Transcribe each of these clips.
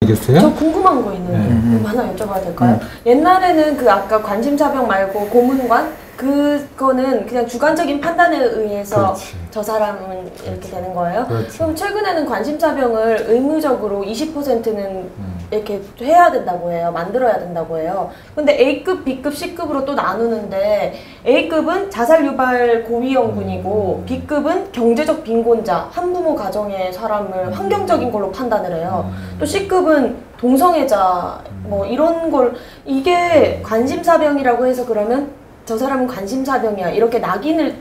알겠어요? 저 궁금한 거 있는데 하나 여쭤봐도 될까요? 옛날에는 그 아까 관심사병 말고 고문관 그거는 그냥 주관적인 판단에 의해서 그렇지. 저 사람은 이렇게 되는 거예요? 그렇지. 그럼 최근에는 관심사병을 의무적으로 20%는 이렇게 해야 된다고 해요. 만들어야 된다고 해요. 근데 A급, B급, C급으로 또 나누는데 A급은 자살 유발 고위험군이고 B급은 경제적 빈곤자, 한부모 가정의 사람을 환경적인 걸로 판단을 해요. 또 C급은 동성애자 뭐 이런 걸 이게 관심사병이라고 해서 그러면 저 사람은 관심사병이야 이렇게 낙인을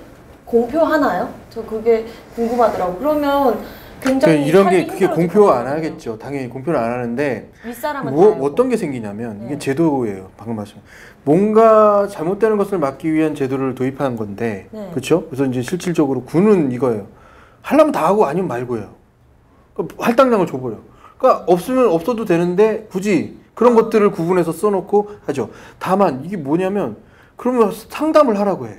공표하나요? 저 그게 궁금하더라고. 그러면 굉장히 이런 게 그게 공표 안 하겠죠. 당연히 공표를 안 하는데 윗사람은 어떤 게 생기냐면 이게 제도예요. 방금 말씀. 뭔가 잘못되는 것을 막기 위한 제도를 도입한 건데, 그렇죠? 그래서 이제 실질적으로 군은 이거예요. 하려면 다 하고 아니면 말고요. 그러니까 할당량을 줘버려. 그러니까 없으면 없어도 되는데 굳이 그런 것들을 구분해서 써놓고 하죠. 다만 이게 뭐냐면 그러면 상담을 하라고 해.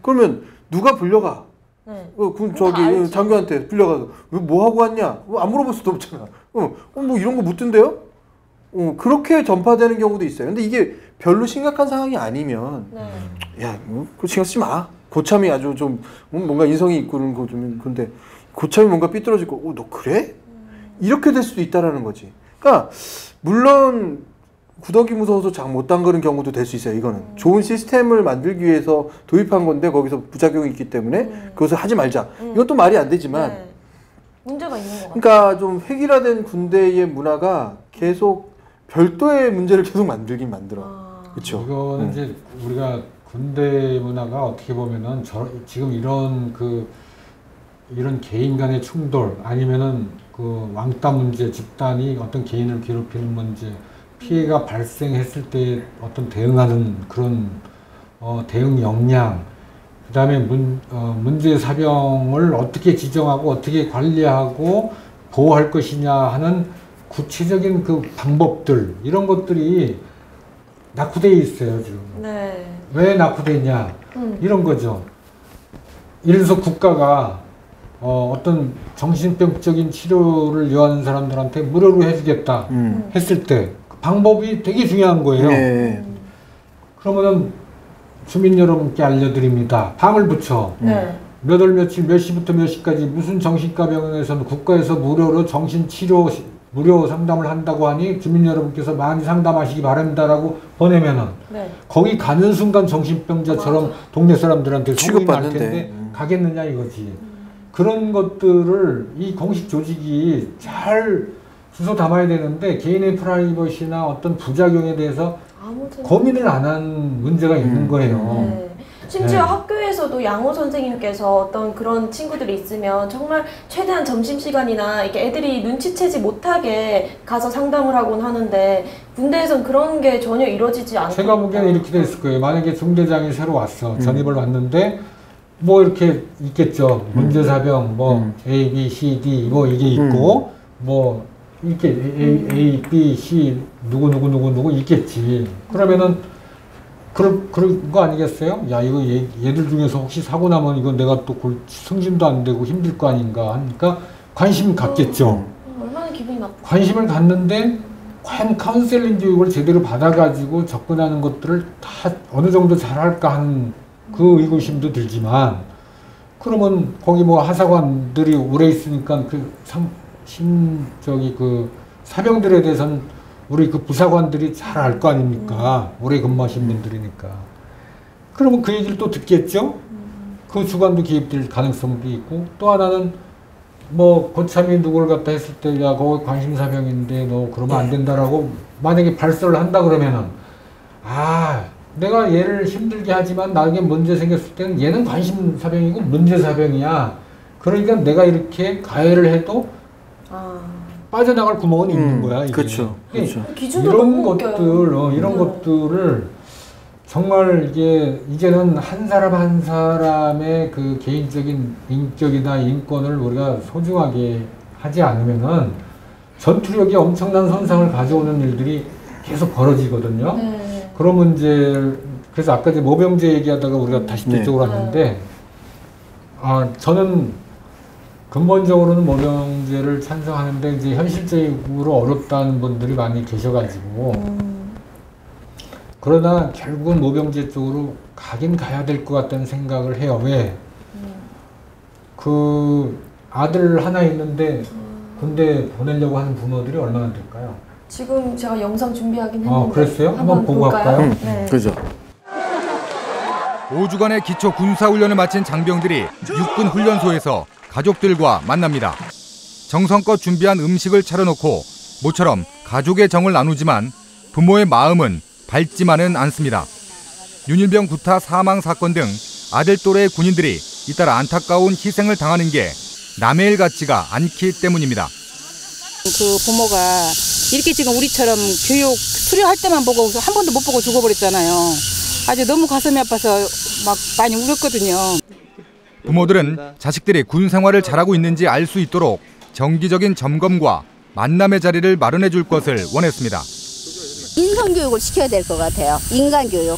그러면 누가 불려가? 저기 장교한테 불려가서 왜 뭐 하고 왔냐? 안 물어볼 수도 없잖아. 뭐 이런 거 묻던데요? 그렇게 전파되는 경우도 있어요. 근데 이게 별로 심각한 상황이 아니면 야, 그 신경 쓰지 마. 고참이 아주 좀 뭔가 인성이 있고 그런 거 좀 근데 고참이 뭔가 삐뚤어지고 너 그래? 이렇게 될 수도 있다라는 거지. 그러니까 물론 구더기 무서워서 장 못 담그는 경우도 될 수 있어요. 이거는 좋은 시스템을 만들기 위해서 도입한 건데 거기서 부작용이 있기 때문에 그것을 하지 말자. 이것도 말이 안 되지만 문제가 있는 것 같아요. 그러니까 좀 획일화된 군대의 문화가 계속 별도의 문제를 계속 만들긴 만들어. 그렇죠. 이거는 이제 우리가 군대 문화가 어떻게 보면은 지금 이런 개인 간의 충돌 아니면은 그 왕따 문제, 집단이 어떤 개인을 괴롭히는 문제, 피해가 발생했을 때 어떤 대응하는 그런 대응 역량, 그 다음에 문제 사병을 어떻게 지정하고 어떻게 관리하고 보호할 것이냐 하는 구체적인 그 방법들, 이런 것들이 낙후되어 있어요, 지금. 네. 왜 낙후되어 있냐? 이런 거죠. 예를 들어서 국가가 어떤 정신병적인 치료를 요하는 사람들한테 무료로 해주겠다 했을 때 그 방법이 되게 중요한 거예요. 그러면은 주민 여러분께 알려드립니다. 방을 붙여. 몇 월 며칠 몇 시부터 몇 시까지 무슨 정신과 병원에서는 국가에서 무료로 정신치료 무료 상담을 한다고 하니 주민 여러분께서 많이 상담하시기 바랍니다라고 보내면은 거기 가는 순간 정신병자처럼 동네 사람들한테 소문이 날 텐데 가겠느냐 이거지. 그런 것들을 이 공식 조직이 잘 주워 담아야 되는데 개인의 프라이버시나 어떤 부작용에 대해서 고민을 안 한 문제가 있는 거예요. 심지어 학교에서도 양호 선생님께서 어떤 그런 친구들이 있으면 정말 최대한 점심시간이나 이렇게 애들이 눈치채지 못하게 가서 상담을 하곤 하는데 군대에선 그런 게 전혀 이루어지지 않고 제가 보기에는 이렇게 됐을 거예요. 만약에 중대장이 새로 왔어. 전입을 왔는데 뭐 이렇게 있겠죠. 문제사병 뭐 A, B, C, D 뭐 이게 있고 뭐 이렇게 A, B, C 누구 있겠지. 그러면은 그런 거 아니겠어요? 야 이거 얘들 중에서 혹시 사고 나면 이거 내가 또 승진도 안 되고 힘들 거 아닌가 하니까 관심을 갖겠죠. 얼마나 기분이 나쁘. 관심을 갖는데 과연 카운셀링 교육을 제대로 받아가지고 접근하는 것들을 다 어느 정도 잘할까 하는 그 의구심도 들지만 그러면 거기 뭐 하사관들이 오래 있으니까 그 사병들에 대해서는 우리 그 부사관들이 잘 알 거 아닙니까? 오래 근무하신 분들이니까. 그러면 그 얘기를 또 듣겠죠? 그 주관도 개입될 가능성도 있고 또 하나는 뭐 고참이 누구를 갖다 했을 때 야 거기 관심사병인데 너 그러면 안 된다라고 만약에 발설을 한다 그러면은 내가 얘를 힘들게 하지만 나에게 문제 생겼을 때는 얘는 관심사병이고 문제사병이야. 그러니까 내가 이렇게 가해를 해도 빠져나갈 구멍은 있는 거야. 이게. 그렇죠. 이런 것들, 이런 것들을 정말 이제는 한 사람 한 사람의 그 개인적인 인격이나 인권을 우리가 소중하게 하지 않으면은 전투력이 엄청난 손상을 가져오는 일들이 계속 벌어지거든요. 그런 문제, 그래서 아까 모병제 얘기하다가 우리가 다시 뒤쪽으로 왔는데, 저는 근본적으로는 모병제를 찬성하는데 이제 현실적으로 어렵다는 분들이 많이 계셔가지고 그러나 결국은 모병제 쪽으로 가긴 가야 될 것 같다는 생각을 해요. 왜? 그 아들 하나 있는데 군대 보내려고 하는 부모들이 얼마나 될까요? 지금 제가 영상 준비하긴 했는데 그랬어요? 한번 보고 볼까요? 갈까요? 네. 그죠. 5주간의 기초 군사훈련을 마친 장병들이 육군 훈련소에서 가족들과 만납니다. 정성껏 준비한 음식을 차려놓고 모처럼 가족의 정을 나누지만 부모의 마음은 밝지만은 않습니다. 윤일병 구타 사망 사건 등 아들 또래의 군인들이 잇따라 안타까운 희생을 당하는 게 남의 일 같지가 않기 때문입니다. 그 부모가 이렇게 지금 우리처럼 교육 수료할 때만 보고 한 번도 못 보고 죽어버렸잖아요. 아주 너무 가슴이 아파서 막 많이 울었거든요. 부모들은 자식들이 군 생활을 잘하고 있는지 알 수 있도록 정기적인 점검과 만남의 자리를 마련해 줄 것을 원했습니다. 인성교육을 시켜야 될 것 같아요. 인간교육.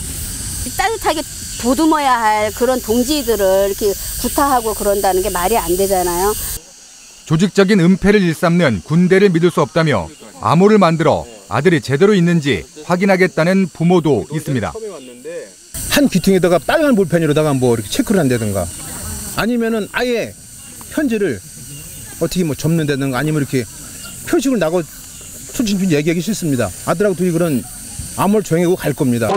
따뜻하게 보듬어야 할 그런 동지들을 이렇게 구타하고 그런다는 게 말이 안 되잖아요. 조직적인 은폐를 일삼는 군대를 믿을 수 없다며 암호를 만들어 아들이 제대로 있는지 확인하겠다는 부모도 있습니다. 한 귀퉁이에다가 빨간 볼펜으로다가 뭐 이렇게 체크를 한다든가 아니면은 아예 편지를 어떻게 뭐 접는다든가 아니면 이렇게 표식을 나고 솔직히 얘기하기 싫습니다. 아들하고 둘이 그런 암호를 정하고 갈 겁니다.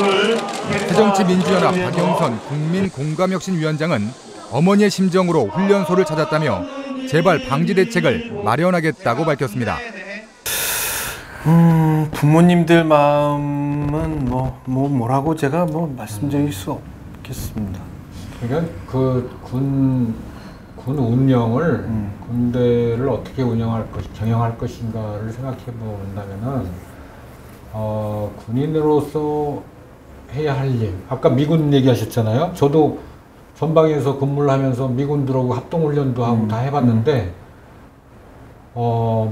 새정치민주연합 박영선 국민공감혁신위원장은 어머니의 심정으로 훈련소를 찾았다며 재발 방지 대책을 마련하겠다고 밝혔습니다. 부모님들 마음은 뭐라고 제가 말씀드릴 수 없겠습니다. 그러니까 그 군 운영을 군대를 어떻게 경영할 것인가를 생각해 본다면은 군인으로서 해야 할 일. 아까 미군 얘기하셨잖아요. 저도 전방에서 근무를 하면서 미군들하고 합동훈련도 하고 다 해봤는데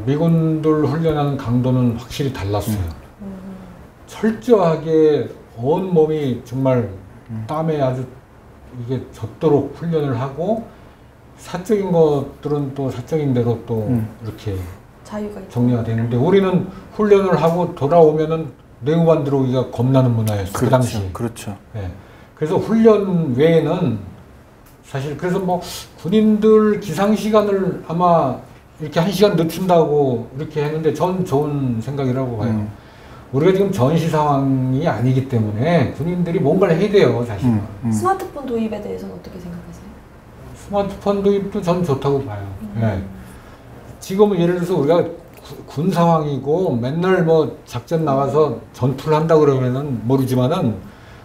미군들 훈련하는 강도는 확실히 달랐어요. 철저하게 온 몸이 정말 땀에 아주 이게 젖도록 훈련을 하고 사적인 것들은 또 사적인 대로 또 이렇게 자유가 있죠. 정리가 되는데 우리는 훈련을 하고 돌아오면은 내후반 들어오기가 겁나는 문화였어요. 그 당시. 그렇죠. 네. 그래서 훈련 외에는 사실 그래서 뭐 군인들 기상 시간을 아마 이렇게 1시간 늦춘다고 이렇게 했는데 전 좋은 생각이라고 봐요. 우리가 지금 전시 상황이 아니기 때문에 군인들이 뭔가를 해야 돼요, 사실. 스마트폰 도입에 대해서는 어떻게 생각하세요? 스마트폰 도입도 전 좋다고 봐요. 네. 지금은 예를 들어서 우리가 군 상황이고 맨날 뭐 작전 나가서 전투를 한다 그러면은 모르지만은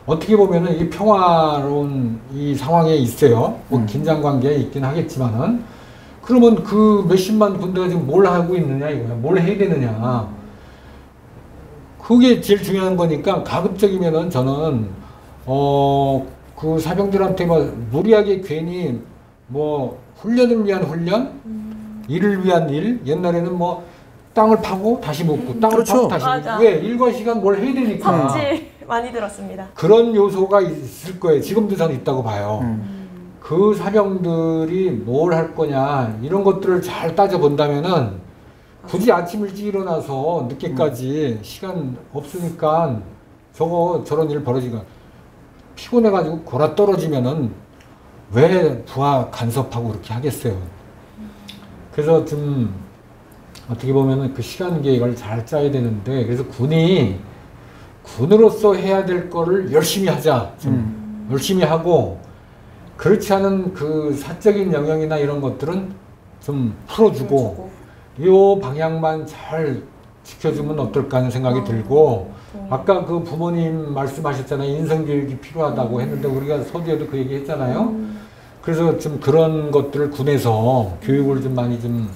어떻게 보면은 이 평화로운 이 상황에 있어요. 뭐 긴장 관계에 있긴 하겠지만은 그러면 그 몇십만 군대가 지금 뭘 하고 있느냐 이거야. 뭘 해야 되느냐. 그게 제일 중요한 거니까 가급적이면은 저는 그 사병들한테 뭐 무리하게 괜히 뭐 훈련을 위한 훈련, 일을 위한 일. 옛날에는 뭐 땅을 파고 다시 묻고 땅을 그렇죠. 파고 다시 묻고. 맞아. 왜? 일과 시간 뭘 해야 되니까. 삽질 많이 들었습니다. 그런 요소가 있을 거예요. 지금도 저는 있다고 봐요. 그 사병들이 뭘 할 거냐 이런 것들을 잘 따져본다면은 굳이 아침 일찍 일어나서 늦게까지 시간 없으니까 저런 일 벌어지가 피곤해가지고 골아 떨어지면은 왜 부하 간섭하고 그렇게 하겠어요. 그래서 좀 어떻게 보면은 그 시간 계획을 잘 짜야 되는데 그래서 군으로서 해야 될 거를 열심히 하자. 좀 열심히 하고 그렇지 않은 그 사적인 영역이나 이런 것들은 좀 풀어주고 이 방향만 잘 지켜주면 어떨까 하는 생각이 들고 아까 그 부모님 말씀하셨잖아요. 인성교육이 필요하다고 했는데 우리가 서두에도 그 얘기 했잖아요. 그래서 좀 그런 것들을 군에서 교육을 좀 많이 좀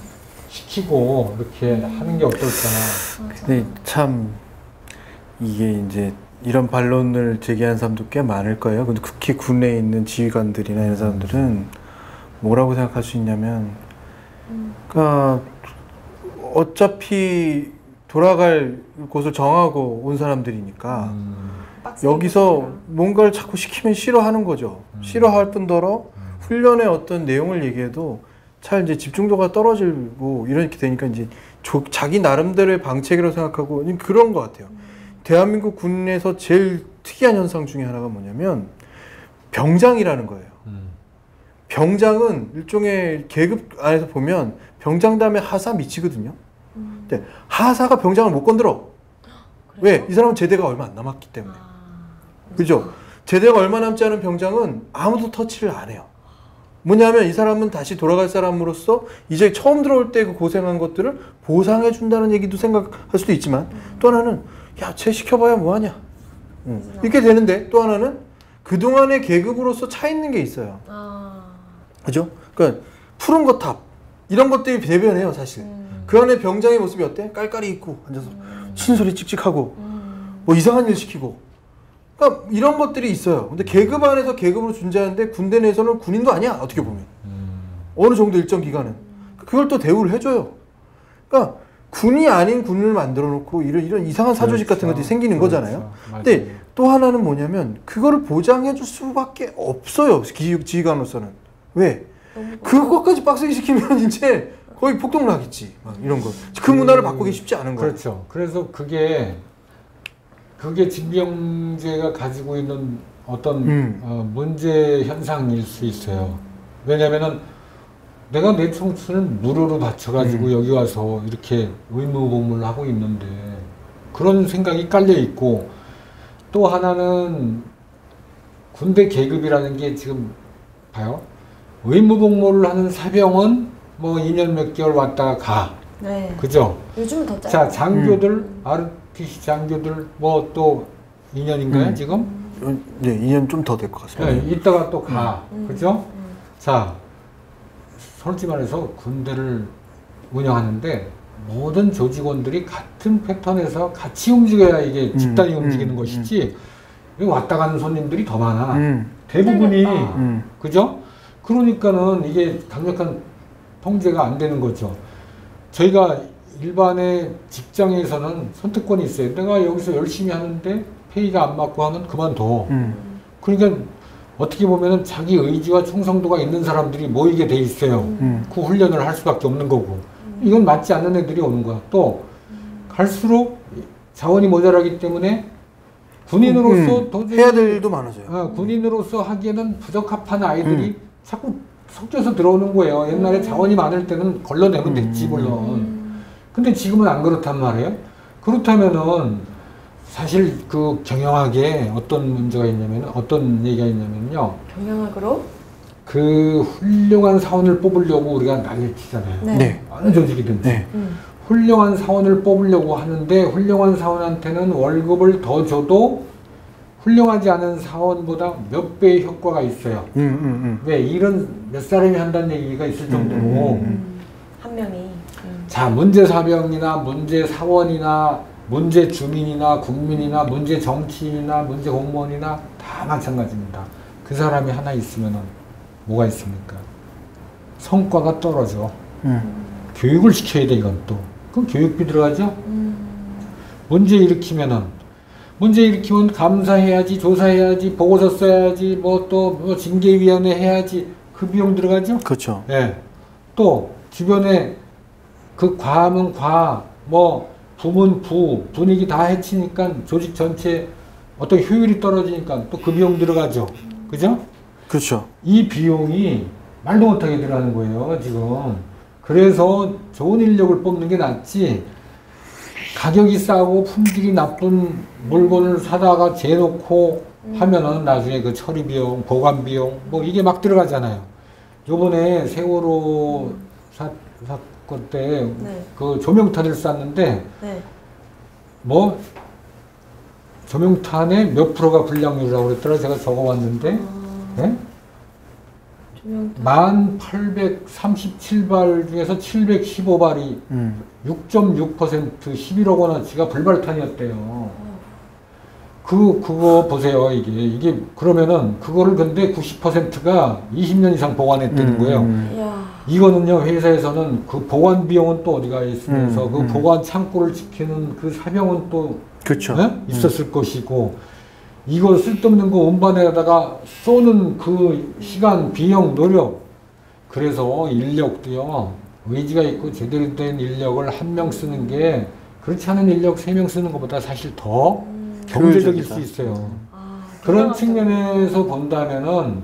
시키고 이렇게 하는 게 어떨까. 근데 참 이게 이제 이런 반론을 제기하는 사람도 꽤 많을 거예요. 근데 특히 군에 있는 지휘관들이나 이런 사람들은 뭐라고 생각할 수 있냐면, 그러니까 어차피 돌아갈 곳을 정하고 온 사람들이니까 여기서 뭔가를 자꾸 시키면 싫어하는 거죠. 싫어할 뿐더러 훈련의 어떤 내용을 얘기해도 잘 이제 집중도가 떨어지고 이렇게 되니까 이제 자기 나름대로의 방책이라고 생각하고 그런 것 같아요. 대한민국 군에서 제일 특이한 현상 중에 하나가 뭐냐면 병장이라는 거예요. 병장은 일종의 계급 안에서 보면 병장 다음에 하사 미치거든요. 근데 하사가 병장을 못 건드려. 왜? 이 사람은 제대가 얼마 안 남았기 때문에. 그죠? 제대가 얼마 남지 않은 병장은 아무도 터치를 안 해요. 뭐냐면 이 사람은 다시 돌아갈 사람으로서 이제 처음 들어올 때 그 고생한 것들을 보상해 준다는 얘기도 생각할 수도 있지만, 또 하나는 야, 쟤 시켜봐야 뭐하냐 이렇게 되는데, 또 하나는 그동안의 계급으로서 차 있는 게 있어요. 그죠? 그러니까 푸른 거탑 이런 것들이 대변해요 사실. 그 안에 병장의 모습이 어때? 깔깔이 있고 앉아서 신소리 찍찍하고 뭐 이상한 일 시키고, 그러니까 이런 것들이 있어요. 근데 계급 안에서 계급으로 존재하는데 군대 내에서는 군인도 아니야 어떻게 보면. 어느 정도 일정 기간은 그걸 또 대우를 해줘요. 그러니까 군이 아닌 군을 만들어 놓고 이런 이상한 사조직 같은 것들이 생기는 거잖아요. 근데 또 하나는 뭐냐면 그거를 보장해 줄 수밖에 없어요 지휘관으로서는. 왜? 그것까지 빡세게 시키면 이제 거의 폭동 나겠지. 막 이런 거. 그 문화를 바꾸기 쉽지 않은 거예요. 그렇죠. 그래서 그게 징병제가 가지고 있는 어떤 문제 현상일 수 있어요. 왜냐면은 내가 내 청춘을 무료로 바쳐가지고 여기 와서 이렇게 의무복무를 하고 있는데 그런 생각이 깔려 있고, 또 하나는 군대 계급이라는 게 지금 봐요. 의무복무를 하는 사병은 뭐 2년 몇 개월 왔다가 가. 네. 그죠? 요즘은 더 짧아요. 자, 장교들, ROTC 장교들 뭐 또 2년인가요, 지금? 네, 2년 좀 더 될 것 같습니다. 네, 이따가 또 가. 그죠? 자, 솔직히 말해서 군대를 운영하는데 모든 조직원들이 같은 패턴에서 같이 움직여야 이게 집단이 움직이는 것이지, 여기 왔다 가는 손님들이 더 많아. 대부분이. 그죠? 그러니까는 이게 강력한 통제가 안 되는 거죠. 저희가 일반의 직장에서는 선택권이 있어요. 내가 여기서 열심히 하는데 페이가 안 맞고 하면 그만둬. 그러니까 어떻게 보면은 자기 의지와 충성도가 있는 사람들이 모이게 돼 있어요. 그 훈련을 할 수밖에 없는 거고. 이건 맞지 않는 애들이 오는 거야. 또 갈수록 자원이 모자라기 때문에 군인으로서 도저히 해야 될 일도 많아져요. 군인으로서 하기에는 부적합한 아이들이 자꾸 섞여서 들어오는 거예요. 옛날에 자원이 많을 때는 걸러내면 됐지 물론. 근데 지금은 안 그렇단 말이에요. 그렇다면은 사실 그 경영학에 어떤 문제가 있냐면, 어떤 얘기가 있냐면요. 경영학으로? 그 훌륭한 사원을 뽑으려고 우리가 난리를 치잖아요. 네. 어느 조직이든지. 네. 훌륭한 사원을 뽑으려고 하는데 훌륭한 사원한테는 월급을 더 줘도 훌륭하지 않은 사원보다 몇 배의 효과가 있어요. 왜? 일은 몇 사람이 한다는 얘기가 있을 정도로. 한 명이. 자, 문제 사병이나 문제 사원이나 문제 주민이나 국민이나 문제 정치인이나 문제 공무원이나 다 마찬가지입니다. 그 사람이 하나 있으면은 뭐가 있습니까? 성과가 떨어져. 교육을 시켜야 돼, 이건 또. 그럼 교육비 들어가죠? 문제 일으키면 감사해야지, 조사해야지, 보고서 써야지, 뭐 징계위원회 해야지, 그 비용 들어가죠? 그렇죠. 예. 또 주변에 그 과하면 과, 뭐 부문 부, 분위기 다 해치니까 조직 전체 어떤 효율이 떨어지니까 또 그 비용 들어가죠. 그죠? 그렇죠. 이 비용이 말도 못하게 들어가는 거예요, 지금. 그래서 좋은 인력을 뽑는 게 낫지, 가격이 싸고 품질이 나쁜 물건을 사다가 재놓고 하면은 나중에 그 처리 비용, 보관 비용, 뭐 이게 막 들어가잖아요. 요번에 세월호 사건 때 그 조명탄을 쐈는데, 뭐 조명탄의 몇 프로가 불량률이라고 그랬더라. 제가 적어왔는데, 1837발 중에서 715발이 6.6% 11억 원어치가 불발탄이었대요. 그거 보세요. 이게 그러면은 그거를 근데 90%가 20년 이상 보관했다는 거예요. 이거는요, 회사에서는 그 보관 비용은 또 어디가 있으면서 그 보관 창고를 지키는 그 사병은 또 그렇죠. 있었을 것이고, 이거 쓸데없는 거 운반에다가 쏘는 그 시간, 비용, 노력, 그래서 인력도요, 의지가 있고 제대로 된 인력을 한 명 쓰는 게 그렇지 않은 인력 3명 쓰는 것보다 사실 더 경제적일 수 있어요. 그런 측면에서 본다면은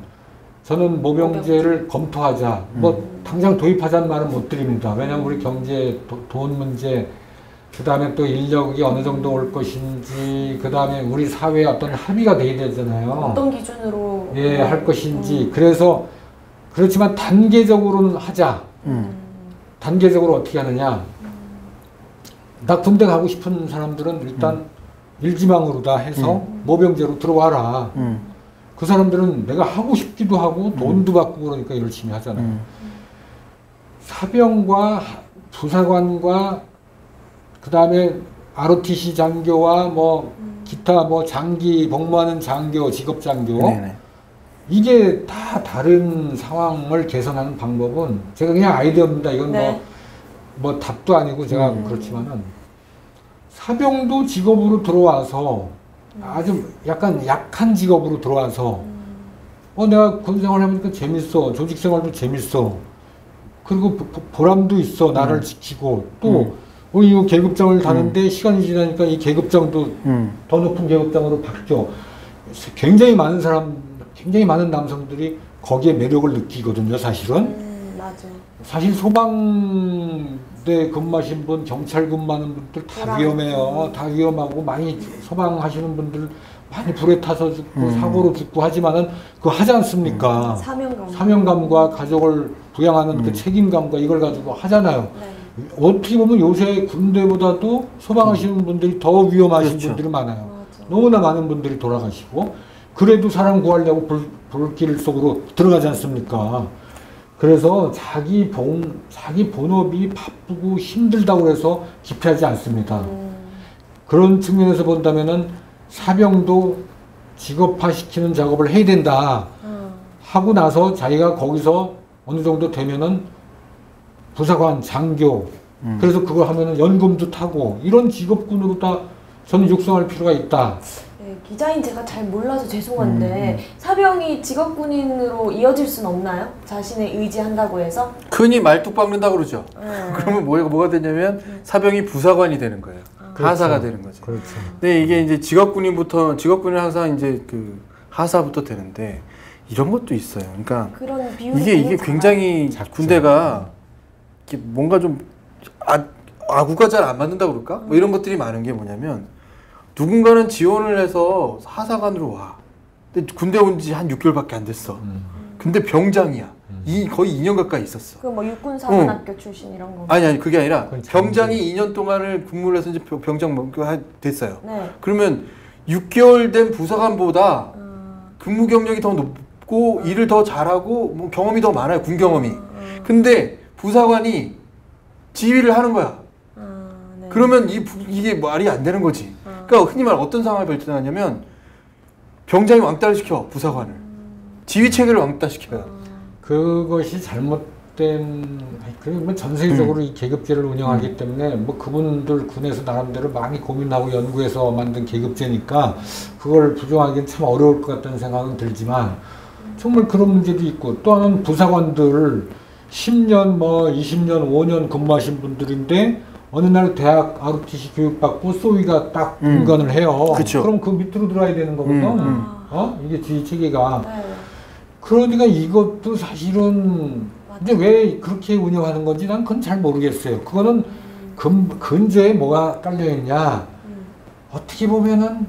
저는 모병제를 검토하자. 뭐 당장 도입하자는 말은 못 드립니다. 왜냐하면 우리 경제, 돈 문제, 그 다음에 또 인력이 어느 정도 올 것인지, 그 다음에 우리 사회에 어떤 합의가 돼야 되잖아요. 어떤 기준으로 예, 할 것인지. 그래서 그렇지만 단계적으로는 하자. 단계적으로 어떻게 하느냐. 나 군대 가고 싶은 사람들은 일단 일지망으로 다 해서 모병제로 들어와라. 그 사람들은 내가 하고 싶기도 하고 돈도 받고 그러니까 열심히 하잖아요. 사병과 부사관과 그 다음에 ROTC 장교와 뭐 기타 뭐 장기 복무하는 장교, 직업 장교, 이게 다 다른 상황을 개선하는 방법은 제가 그냥 아이디어입니다. 이건 네. 뭐 답도 아니고 제가 그렇지만은 사병도 직업으로 들어와서 아주 약간 약한 직업으로 들어와서 내가 군생활 해보니까 재밌어, 조직생활도 재밌어, 그리고 보람도 있어, 나를 지키고 또 이거 계급장을 다는데 시간이 지나니까 이 계급장도 더 높은 계급장으로 바뀌어. 굉장히 많은 남성들이 거기에 매력을 느끼거든요, 사실은. 맞아. 사실 소방대 근무하신 분, 경찰 근무하는 분들 다 위험해요. 다 위험하고 많이 소방하시는 분들 많이 불에 타서 죽고 사고로 죽고 하지만은 그거 하지 않습니까? 사명감과 가족을 부양하는 그 책임감과 이걸 가지고 하잖아요. 네. 어떻게 보면 요새 군대보다도 소방하시는 분들이 더 위험하신 그렇죠. 분들이 많아요. 너무나 많은 분들이 돌아가시고 그래도 사람 구하려고 불길 속으로 들어가지 않습니까? 그래서 자기 본업이 바쁘고 힘들다고 해서 기피하지 않습니다. 그런 측면에서 본다면은 사병도 직업화시키는 작업을 해야 된다 하고 나서 자기가 거기서 어느 정도 되면은 부사관, 장교, 그래서 그거 하면은 연금도 타고 이런 직업군으로 다 저는 육성할 필요가 있다. 네, 기자인 제가 잘 몰라서 죄송한데 사병이 직업군인으로 이어질 수는 없나요? 자신의 의지한다고 해서? 흔히 말뚝 박는다고 그러죠. 그러면 뭐가 되냐면 사병이 부사관이 되는 거예요. 하사가 되는 거죠. 그렇죠. 근데 이게 이제 직업군은 항상 이제 그 하사부터 되는데 이런 것도 있어요. 그러니까 그런 비율이 이게 굉장히 군대가 이렇게 뭔가 좀 아구가 잘 안 맞는다 그럴까? 뭐 이런 것들이 많은 게 뭐냐면 누군가는 지원을 해서 하사관으로 와. 근데 군대 온 지 한 6개월밖에 안 됐어. 근데 병장이야. 거의 2년 가까이 있었어. 그 뭐 육군사관학교 출신 이런 거. 아니 그게 아니라 병장이 2년 동안을 근무를 해서 이제 병장 됐어요. 네. 그러면 6개월 된 부사관보다 근무 경력이 더 높고 일을 더 잘하고 뭐 경험이 더 많아요. 군 경험이. 근데 부사관이 지휘를 하는 거야. 네. 그러면 이게 말이 안 되는 거지. 그러니까 흔히 말 어떤 상황이 발생하냐면 병장이 왕따를 시켜 부사관을. 지휘 체계를 왕따시켜요. 그것이 잘못된, 그러면 전 세계적으로 이 계급제를 운영하기 때문에 뭐 그분들 군에서 나름대로 많이 고민하고 연구해서 만든 계급제니까 그걸 부정하기는 참 어려울 것 같다는 생각은 들지만 정말 그런 문제도 있고 또 하나는 부사관들 10년, 20년, 5년 근무하신 분들인데 어느 날 대학 ROTC 교육받고 소위가 딱 분간을 해요. 그쵸. 그럼 그 밑으로 들어와야 되는 거거든. 이게 지휘 체계가. 네. 그러니까 이것도 사실은 이제 왜 그렇게 운영하는 건지 난 그건 잘 모르겠어요. 그거는 근저에 뭐가 깔려있냐. 어떻게 보면은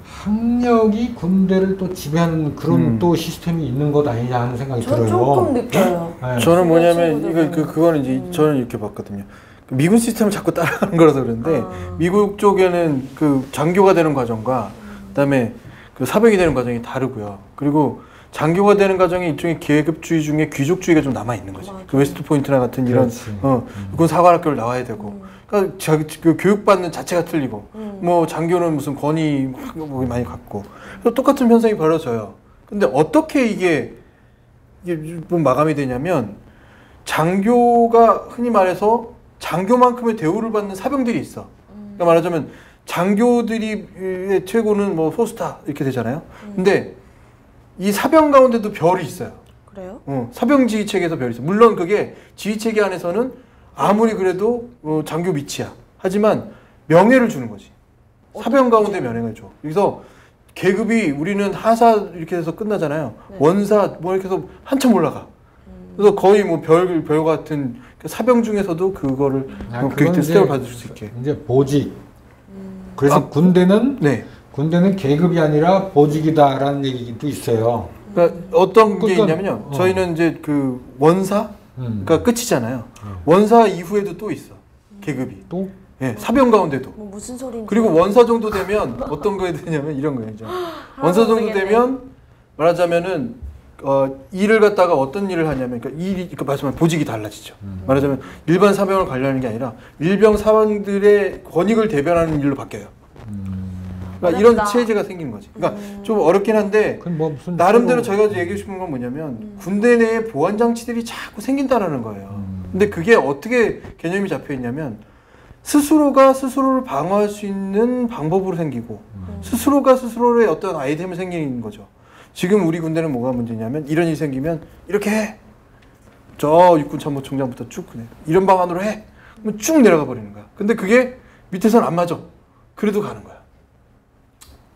학력이 군대를 또 지배하는 그런 또 시스템이 있는 것 아니냐 하는 생각이 들어요. 조금 느껴요. 네. 저는 뭐냐면 그거는 이제 저는 이렇게 봤거든요. 미군 시스템을 자꾸 따라가는 거라서 그런데 미국 쪽에는 그 장교가 되는 과정과 그다음에 그 사병이 되는 과정이 다르고요. 그리고 장교가 되는 과정에 일종의 계급주의 중에 귀족주의가 좀 남아 있는 거지. 그 웨스트 포인트나 같은 이런 그건 사관학교를 나와야 되고. 그러니까 그 교육받는 자체가 틀리고, 뭐 장교는 무슨 권위 많이 갖고, 똑같은 현상이 벌어져요. 근데 어떻게 이게 마감이 되냐면 장교가 흔히 말해서 장교만큼의 대우를 받는 사병들이 있어. 그러니까 말하자면 장교들이 최고는 뭐 포스타 이렇게 되잖아요. 근데 이 사병 가운데도 별이 있어요. 그래요? 사병 지휘체계에서 별이 있어. 물론 그게 지휘체계 안에서는 아무리 그래도 장교 밑이야. 하지만 명예를 주는 거지. 사병 가운데 명예를 줘. 그래서 계급이 우리는 하사 이렇게 해서 끝나잖아요. 네. 원사 뭐 이렇게 해서 한참 올라가. 그래서 거의 뭐 별 같은 사병 중에서도 그거를 그 스텝을 받을 수 있게. 이제 보직. 그래서 군대는 네. 군대는 계급이 아니라 보직이다라는 얘기도 있어요. 그러니까 어떤 게 그러니까, 있냐면요. 저희는 이제 그 원사, 그러니까 끝이잖아요. 원사 이후에도 또 있어. 계급이. 또? 네, 사병 가운데도. 뭐 무슨 소리인지. 그리고 원사 정도 되면 어떤 거에 되냐면 이런 거예요. 이제. 원사 정도 되면 말하자면은 일을 갖다가 어떤 일을 하냐면 그러니까 그러니까 말하자면 보직이 달라지죠. 말하자면 일반 사병을 관리하는 게 아니라 일병 사병들의 권익을 대변하는 일로 바뀌어요. 그러니까 이런 체제가 생기는 거지. 그러니까 좀 어렵긴 한데 뭐 무슨 나름대로 저희가 얘기해 싶은 건 뭐냐면 군대 내에 보안 장치들이 자꾸 생긴다라는 거예요. 근데 그게 어떻게 개념이 잡혀 있냐면 스스로가 스스로를 방어할 수 있는 방법으로 생기고 스스로가 스스로의 어떤 아이템을 생기는 거죠. 지금 우리 군대는 뭐가 문제냐면 이런 일이 생기면 이렇게 해. 저 육군참모총장부터 쭉 그래. 이런 방안으로 해. 그러면 쭉 내려가 버리는 거야. 근데 그게 밑에서는 안 맞아. 그래도 가는 거야.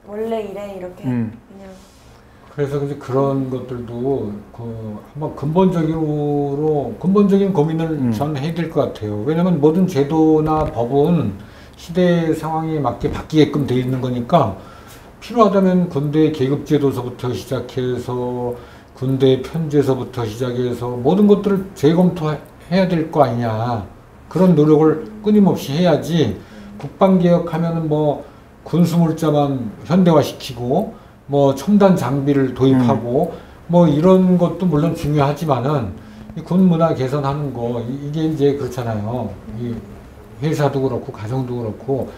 원래 이래 이렇게 그냥. 그래서 이제 그런 것들도 한번 근본적인 고민을 저는 해야 될 것 같아요. 왜냐하면 모든 제도나 법은 시대 상황에 맞게 바뀌게끔 돼 있는 거니까 필요하다면 군대 계급제도서부터 시작해서 군대 편제서부터 시작해서 모든 것들을 재검토해야 될 거 아니냐. 그런 노력을 끊임없이 해야지 국방개혁하면은 뭐 군수물자만 현대화시키고 뭐 첨단 장비를 도입하고 뭐 이런 것도 물론 중요하지만은 이 군 문화 개선하는 거 이게 이제 그렇잖아요. 이 회사도 그렇고 가정도 그렇고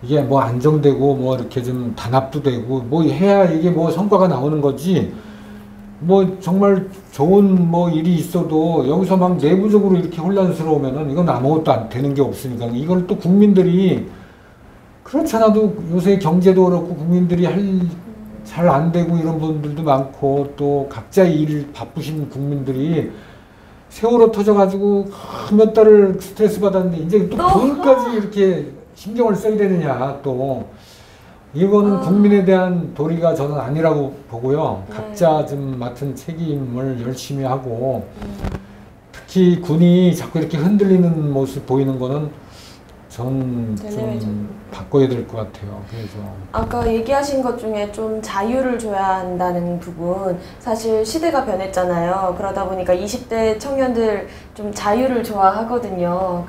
이게 뭐 안정되고 뭐 이렇게 좀 단합도 되고 뭐 해야 이게 뭐 성과가 나오는 거지. 뭐 정말 좋은 뭐 일이 있어도 여기서 막 내부적으로 이렇게 혼란스러우면은 이건 아무것도 안 되는 게 없으니까 이걸 또 국민들이 그렇잖아도 요새 경제도 그렇고 국민들이 잘 안 되고 이런 분들도 많고 또 각자의 일 바쁘신 국민들이 세월호 터져가지고 몇 달을 스트레스 받았는데 이제 또 그것까지 이렇게 신경을 써야 되느냐 또 이거는 국민에 대한 도리가 저는 아니라고 보고요. 각자 좀 맡은 책임을 열심히 하고 특히 군이 자꾸 이렇게 흔들리는 모습 보이는 거는 전 좀 바꿔야 될 것 같아요. 그래서 아까 얘기하신 것 중에 좀 자유를 줘야 한다는 부분 사실 시대가 변했잖아요. 그러다 보니까 20대 청년들 좀 자유를 좋아하거든요.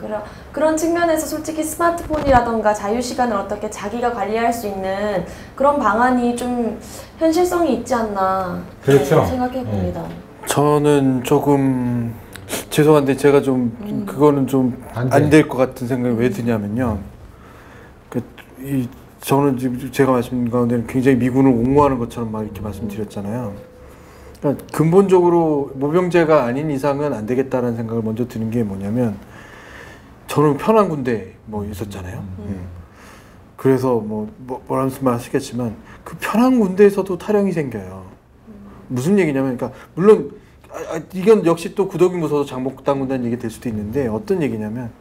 그런 측면에서 솔직히 스마트폰이라던가 자유시간을 어떻게 자기가 관리할 수 있는 그런 방안이 좀 현실성이 있지 않나 그렇죠. 생각해 봅니다. 저는 조금 죄송한데 제가 좀 그거는 좀 안 될 것 같은 생각이 왜 드냐면요. 저는 지금 제가 말씀드린 가운데는 굉장히 미군을 옹호하는 것처럼 막 이렇게 말씀드렸잖아요. 그러니까 근본적으로 모병제가 아닌 이상은 안 되겠다라는 생각을 먼저 드는 게 뭐냐면 저는 편한 군대 뭐 있었잖아요. 그래서 뭐라는 말 하시겠지만 그 편한 군대에서도 탈영이 생겨요. 무슨 얘기냐면 그러니까 물론 이건 역시 또 구더기 무서워서 장못 담근다는 얘기 될 수도 있는데 어떤 얘기냐면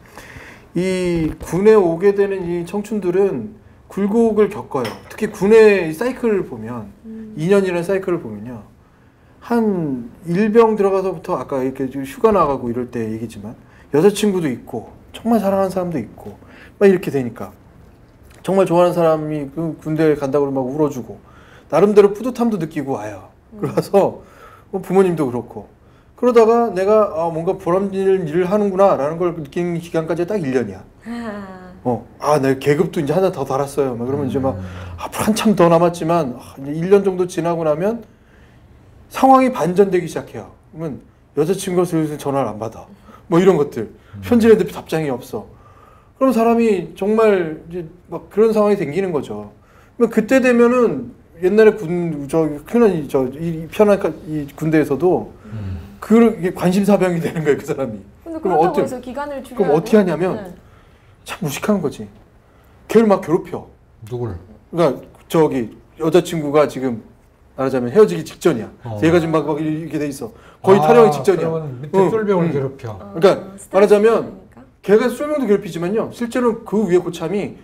이 군에 오게 되는 이 청춘들은 굴곡을 겪어요. 특히 군의 사이클을 보면 2년이라는 사이클을 보면요. 한 일병 들어가서부터 아까 이렇게 휴가 나가고 이럴 때 얘기지만 여자친구도 있고 정말 사랑하는 사람도 있고 막 이렇게 되니까 정말 좋아하는 사람이 그 군대에 간다고 막 울어주고 나름대로 뿌듯함도 느끼고 와요. 그래서 부모님도 그렇고 그러다가 내가 뭔가 보람있는 일을 하는구나 라는 걸 느끼는 기간까지 딱 1년이야. 내가 계급도 이제 하나 더 달았어요. 막 그러면 이제 막 앞으로 한참 더 남았지만 이제 1년 정도 지나고 나면 상황이 반전되기 시작해요. 그러면 여자친구가 슬슬 전화를 안 받아. 뭐 이런 것들. 편지에도 답장이 없어. 그럼 사람이 정말 이제 막 그런 상황이 생기는 거죠. 그러면 그때 되면은 옛날에 편한 이 군대에서도 그게 관심사병이 되는 거예요, 그 사람이. 근데 그렇다고 해서 기간을 줄여야 그럼 어떻게 하냐면 참 무식한 거지. 걔를 막 괴롭혀. 누굴? 그러니까 여자친구가 지금 말하자면 헤어지기 직전이야. 얘가 지금 막 이렇게 돼 있어. 거의 탈영하기 직전이야. 그러면 밑에 쫄병을 괴롭혀. 그러니까 말하자면 걔가 쫄병도 괴롭히지만요. 실제로 그 위에 고참이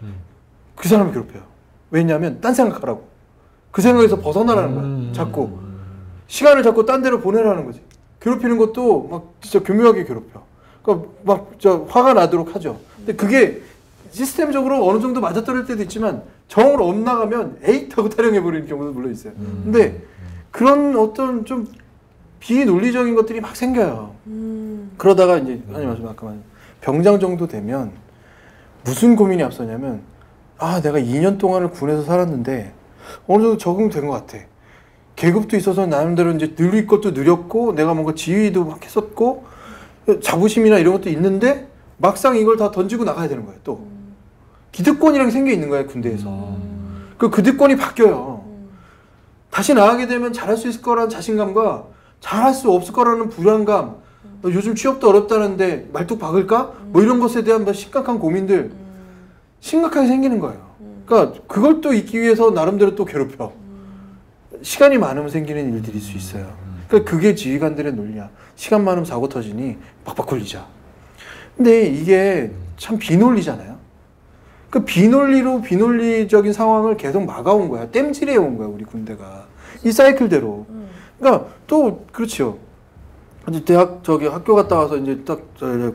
그 사람을 괴롭혀요. 왜냐하면 딴 생각하라고. 그 생각에서 벗어나라는 거야. 자꾸. 시간을 자꾸 딴 데로 보내라는 거지. 괴롭히는 것도 막 진짜 교묘하게 괴롭혀. 그러니까 막 저 화가 나도록 하죠. 근데 그게 시스템적으로 어느 정도 맞아떨어질 때도 있지만 정을 엇나가면 에잇 하고 탈영해버리는 경우도 물론 있어요. 근데 그런 어떤 좀 비논리적인 것들이 막 생겨요. 그러다가 이제 아니 말씀 아까 말한 병장 정도 되면 무슨 고민이 앞서냐면 내가 2년 동안을 군에서 살았는데 어느 정도 적응된 것 같아. 계급도 있어서 나름대로 이제 늘릴 것도 느렸고 내가 뭔가 지휘도 막 했었고 자부심이나 이런 것도 있는데 막상 이걸 다 던지고 나가야 되는 거예요. 또 기득권이라는 게 생겨 있는 거예요. 군대에서. 그 기득권이 바뀌어요. 다시 나가게 되면 잘할 수 있을 거라는 자신감과 잘할 수 없을 거라는 불안감, 요즘 취업도 어렵다는데 말뚝 박을까? 뭐 이런 것에 대한 심각한 고민들 심각하게 생기는 거예요. 그러니까 그걸 또 잊기 위해서 나름대로 또 괴롭혀. 시간이 많으면 생기는 일들일 수 있어요. 그러니까 그게 지휘관들의 논리야. 시간 많으면 사고 터지니 빡빡 굴리자. 근데 이게 참 비논리잖아요. 그 비논리적인 상황을 계속 막아온 거야. 땜질해 온 거야, 우리 군대가. 이 사이클대로. 그러니까 또 그렇죠. 이제 학교 갔다 와서 이제 딱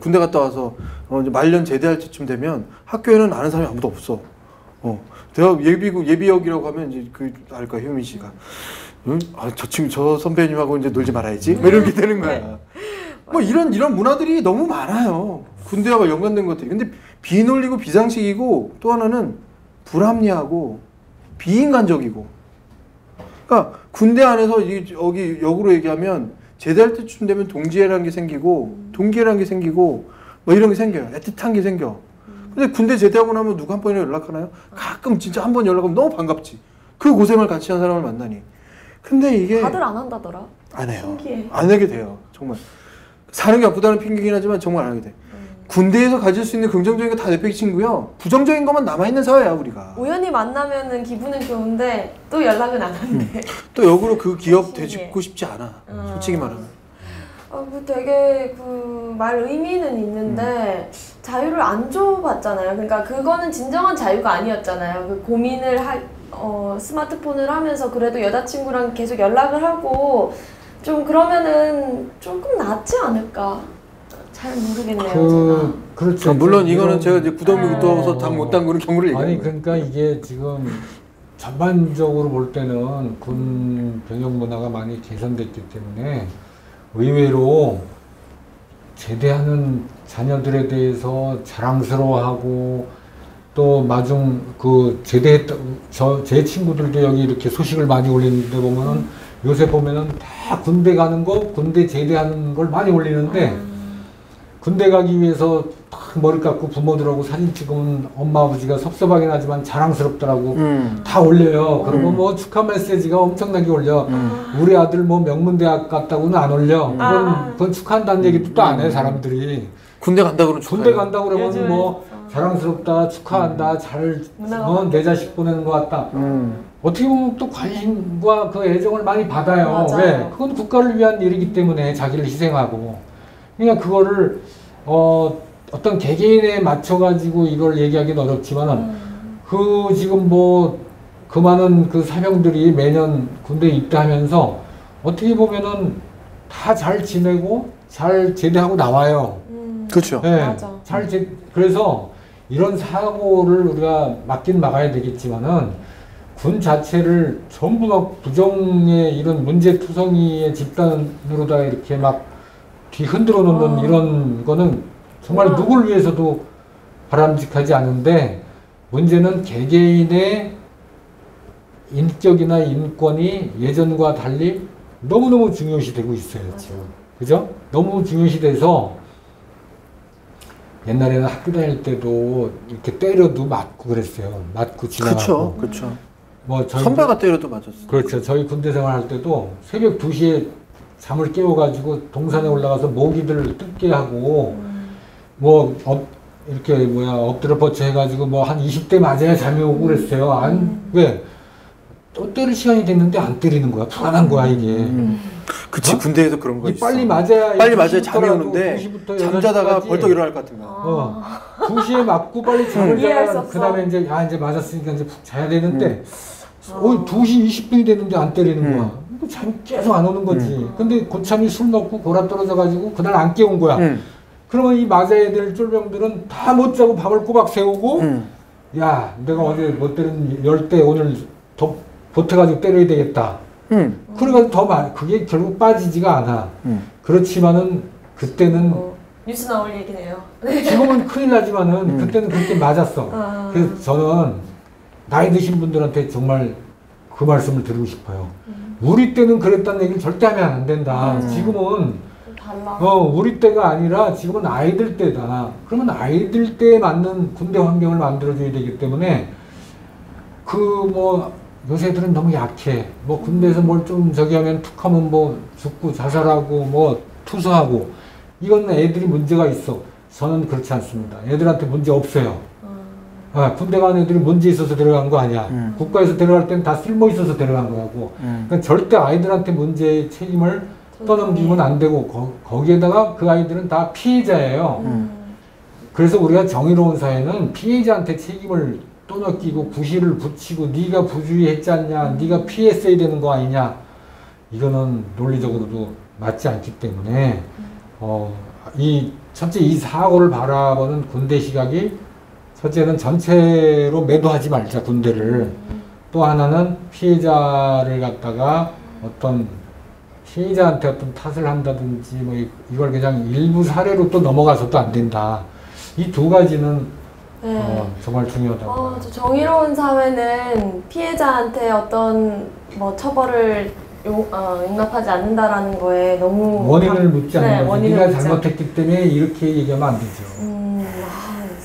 군대 갔다 와서 이제 말년 제대할 때쯤 되면 학교에는 아는 사람이 아무도 없어. 대학 예비역이라고 하면 이제 알까 효민 씨가 저 선배님하고 이제 놀지 말아야지. 뭐 이렇게 되는 거야. 뭐 이런 문화들이 너무 많아요. 군대와 연관된 것들이. 근데 비논리고 비상식이고 또 하나는 불합리하고 비인간적이고. 그러니까 군대 안에서 여기 역으로 얘기하면 제대할 때쯤 되면 동지애라는 게 생기고 동기애라는 게 생기고 뭐 이런 게 생겨요. 애틋한 게 생겨. 근데 군대 제대하고 나면 누구 한 번이나 연락하나요? 가끔 진짜 한 번 연락하면 너무 반갑지. 그 고생을 같이 한 사람을 만나니. 근데 이게 다들 안 한다더라. 안 해요. 신기해. 안 하게 돼요. 정말. 사는 게 아프다는 핑계긴 하지만 정말 안 하게 돼. 군대에서 가질 수 있는 긍정적인 거 다 내팽친구요. 부정적인 것만 남아있는 사회야, 우리가. 우연히 만나면은 기분은 좋은데 또 연락은 안 한대. 또 역으로 그 기업 되짚고 싶지 않아. 솔직히 말하면. 되게 말 의미는 있는데 자유를 안 줘봤잖아요. 그러니까 그거는 진정한 자유가 아니었잖아요. 그 고민을 스마트폰을 하면서 그래도 여자친구랑 계속 연락을 하고 좀 그러면은 조금 낫지 않을까? 잘 모르겠네요. 제가. 그렇죠. 물론 이거는 제가 이제 구덩이 묻어서 당 못 담그는 경우를 얘기해요. 아니 그러니까 이게 지금 전반적으로 볼 때는 군 병역 문화가 많이 개선됐기 때문에 의외로 제대하는 자녀들에 대해서 자랑스러워하고 또 마중 제대했다 제 친구들도 여기 이렇게 소식을 많이 올리는데 보면은 요새 보면은 다 군대 가는 거 군대 제대하는 걸 많이 올리는데 군대 가기 위해서 딱 머리 깎고 부모들하고 사진 찍으면 엄마 아버지가 섭섭하긴 하지만 자랑스럽더라고. 다 올려요. 그리고 뭐 축하 메시지가 엄청나게 올려. 우리 아들 뭐 명문대학 갔다고는 안 올려. 그건 축하한다는 얘기도 또 안 해 사람들이. 군대 간다고 그러면 군대 간다고 그러면 뭐 자랑스럽다 축하한다 잘 내 자식 보내는 것 같다. 어떻게 보면 또 관심과 그 애정을 많이 받아요. 맞아요. 왜? 그건 국가를 위한 일이기 때문에 자기를 희생하고. 그러니까 그거를 어떤 개개인에 맞춰가지고 이걸 얘기하기는 어렵지만은 지금 그 많은 그 사병들이 매년 군대에 입대하면서 어떻게 보면은 다 잘 지내고 잘 제대하고 나와요. 그렇죠. 네. 맞아. 그래서 이런 사고를 우리가 막긴 막아야 되겠지만은 군 자체를 전부 막 부정의 이런 문제투성이의 집단으로다가 이렇게 막 뒤흔들어 놓는 이런 거는 정말 누굴 위해서도 바람직하지 않은데 문제는 개개인의 인격이나 인권이 예전과 달리 너무너무 중요시 되고 있어요. 지금. 그죠? 너무 중요시 돼서 옛날에는 학교 다닐 때도 이렇게 때려도 맞고 그랬어요. 맞고 지나가고. 그렇죠. 뭐 선배가 때려도 맞았어요. 그렇죠. 저희 군대 생활할 때도 새벽 2시에 잠을 깨워가지고 동산에 올라가서 모기들 뜯게 하고 이렇게 엎드려 뻗쳐 해가지고 한 20대 맞아야 잠이 오고 그랬어요. 왜? 또 때릴 시간이 됐는데 안 때리는 거야. 불안한 거야 이게. 그치 군대에서 그런 거 있어. 빨리 맞아야 잠이 오는데 잠자다가 벌떡 일어날 것 같은 거. 2시에 맞고 빨리 잠을 자야 그 다음에 이제 이제 맞았으니까 이제 푹 자야 되는데 2시 20분이 됐는데 안 때리는 거야. 잠이 계속 안 오는 거지. 근데 고참이 술 먹고 골아 떨어져 가지고 그날 안 깨운 거야. 그러면 이 맞아야 될 쫄병들은 다 못 자고 밤을 꼬박 새우고 야 내가 어제 못 때린 10대 오늘 더 보태가지고 때려야 되겠다. 그래가지고 더 그게 결국 빠지지가 않아. 그렇지만은 그때는 뉴스 나올 얘기네요. 지금은 큰일 나지만은 그때는 그렇게 맞았어. 그래서 저는 나이 드신 분들한테 정말 그 말씀을 드리고 싶어요. 우리 때는 그랬다는 얘기를 절대 하면 안 된다. 지금은 달라. 우리 때가 아니라 지금은 아이들 때다. 그러면 아이들 때에 맞는 군대 환경을 만들어줘야 되기 때문에 요새 애들은 너무 약해. 뭐 군대에서 뭘 좀 저기 하면 툭 하면 뭐 죽고 자살하고 뭐 투수하고 이건 애들이 문제가 있어. 저는 그렇지 않습니다. 애들한테 문제 없어요. 군대 간 애들이 문제 있어서 데려간 거 아니야. 국가에서 데려갈 때는 다 쓸모 있어서 데려간 거고. 그러니까 절대 아이들한테 문제의 책임을 떠넘기면 안 되고 거기에다가 그 아이들은 다 피해자예요. 그래서 우리가 정의로운 사회는 피해자한테 책임을 떠넘기고 구실을 붙이고 네가 부주의했지 않냐, 네가 피했어야 되는 거 아니냐, 이거는 논리적으로도 맞지 않기 때문에 첫째 이 사고를 바라보는 군대 시각이 첫째는 전체로 매도하지 말자 군대를. 또 하나는 피해자를 갖다가 피해자한테 어떤 탓을 한다든지 뭐 이걸 그냥 일부 사례로 또 넘어가서도 안 된다. 이 두 가지는 정말 중요하다고. 정의로운 사회는 피해자한테 어떤 뭐 처벌을 용납하지 않는다라는 거에 너무 원인을 묻지 않는 거지. 네가 잘못했기 때문에 이렇게 얘기하면 안 되죠.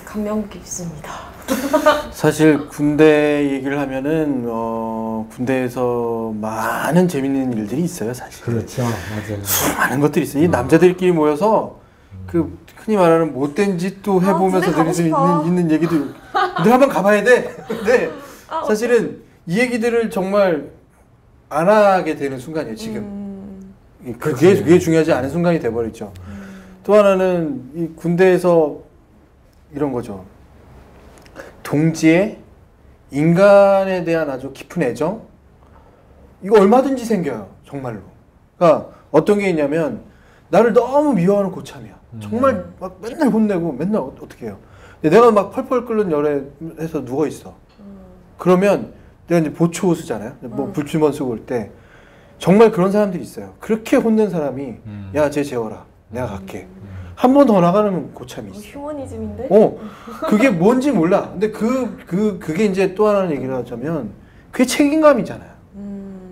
감명 깊습니다. 사실 군대 얘기를 하면은 군대에서 많은 재밌는 일들이 있어요, 사실. 그렇죠, 맞아요. 많은 것들이 있어요. 이 남자들끼리 모여서 그 흔히 말하는 못된 짓도 해보면서 들을 수 있는 얘기도. 근데 한번 가봐야 돼. 근데 사실은 이 얘기들을 정말 안 하게 되는 순간이에요, 지금. 그게 중요하지 않은 순간이 돼버렸죠. 또 하나는 이 군대에서 이런 거죠. 동지의 인간에 대한 아주 깊은 애정? 이거 얼마든지 생겨요, 정말로. 그러니까 어떤 게 있냐면 나를 너무 미워하는 고참이야. 정말 막 맨날 혼내고 맨날 어떻게 해요. 근데 내가 막 펄펄 끓는 열에서 누워있어. 그러면 내가 이제 보초호수잖아요. 뭐 불필먼 쓰고 올 때 정말 그런 사람들이 있어요. 그렇게 혼낸 사람이 야, 쟤 재워라. 내가 갈게. 한 번 더 나가는 고참이 있어. 휴머니즘인데? 그게 뭔지 몰라. 근데 그게 이제 또 하나는 얘기를 하자면 그게 책임감이잖아요.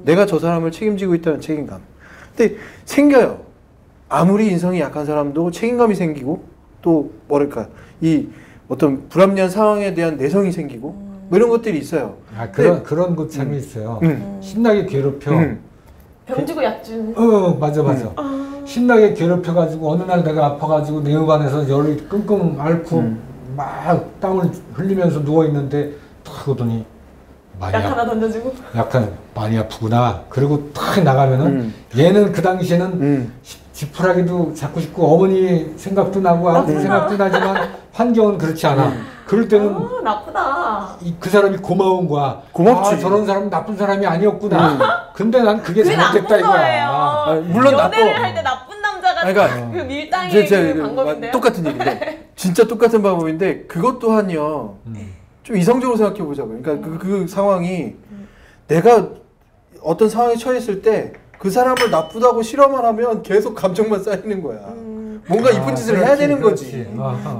내가 저 사람을 책임지고 있다는 책임감. 근데 생겨요. 아무리 인성이 약한 사람도 책임감이 생기고 또 뭐랄까 이 어떤 불합리한 상황에 대한 내성이 생기고 뭐 이런 것들이 있어요. 그런 고참이 있어요. 신나게 괴롭혀. 병 주고 약 주는. 맞아. 신나게 괴롭혀가지고 어느 날 내가 아파가지고 내 의반에서 열이 끙끙 앓고 막 땀을 흘리면서 누워있는데 탁 오더니 약 하나 던져주고? 약간 많이 아프구나. 그리고 탁 나가면은 얘는 그 당시에는 지푸라기도 잡고 싶고 어머니 생각도 나고 아들 생각도 나지만 환경은 그렇지 않아. 그럴 때는 나쁘다. 그 사람이 고마운 거야. 고맙지. 저런 사람은 나쁜 사람이 아니었구나. 근데 난 그게 잘못됐다 이거야. 물론 연애를 할 때 나쁜 남자가 그 밀당의 그 방법인데요. 똑같은 얘기인데 진짜 똑같은 방법인데 그것 또한요. 좀 이성적으로 생각해 보자고요. 그러니까 그 상황이 내가 어떤 상황에 처했을 때 그 사람을 나쁘다고 실험을 하면 계속 감정만 쌓이는 거야. 뭔가 이쁜 짓을 해야 되는 거지.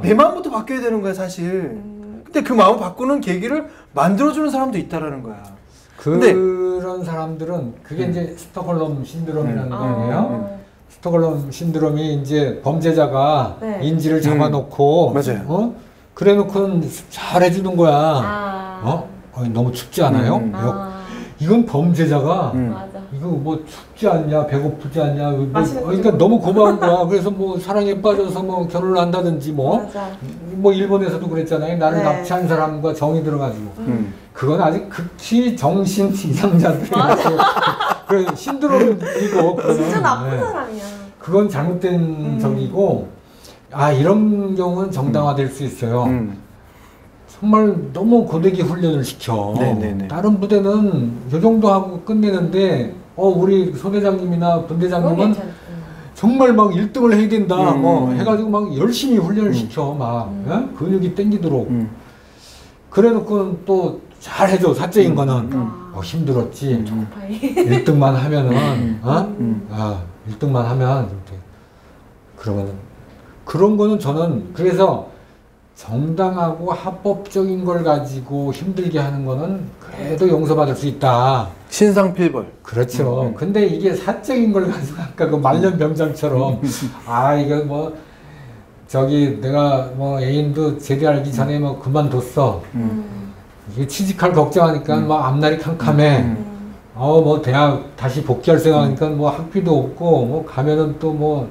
내 마음부터 바뀌어야 되는 거야, 사실. 근데 그 마음 바꾸는 계기를 만들어주는 사람도 있다라는 거야. 그런 사람들은 그게 이제 스톡홀름 신드롬이라는 거예요. 스톡홀름 신드롬이 이제 범죄자가 인지를 잡아놓고 그래놓고는 잘 해주는 거야. 너무 춥지 않아요? 이건 범죄자가 이거 뭐 춥지 않냐, 배고프지 않냐, 뭐, 맛있는 그러니까 너무 고마운 거야. 그래서 뭐 사랑에 빠져서 뭐 결혼을 한다든지 뭐 일본에서도 그랬잖아요. 나를 네. 납치한 사람과 정이 들어가지고. 그건 아직 극히 정신 이상자들이라고. 그 신드롬이고. 진짜 나쁜 사람이야. 그건 잘못된 적이고, 아, 이런 경우는 정당화될 수 있어요. 정말 너무 고데기 훈련을 시켜. 네네네. 다른 부대는 요 정도 하고 끝내는데, 우리 소대장님이나 분대장님은 정말 막 1등을 해야 된다, 뭐 해가지고 막 열심히 훈련을 시켜. 막, 근육이 땡기도록. 그래 놓고는 또 잘해줘, 사적인 거는. 힘들었지. 1등만 하면은, 1등만 하면, 이렇게. 그러면은, 그런 거는 저는, 그래서 정당하고 합법적인 걸 가지고 힘들게 하는 거는 그래도 용서받을 수 있다. 신상필벌. 그렇죠. 근데 이게 사적인 걸 가지고 아까 그 말년병장처럼, 이거 뭐, 내가 뭐 애인도 제대하기 전에 뭐 그만뒀어. 이게 취직할 걱정하니까 뭐 앞날이 캄캄해. 뭐 대학 다시 복귀할 생각하니까 뭐 학비도 없고, 뭐 가면은 또 뭐,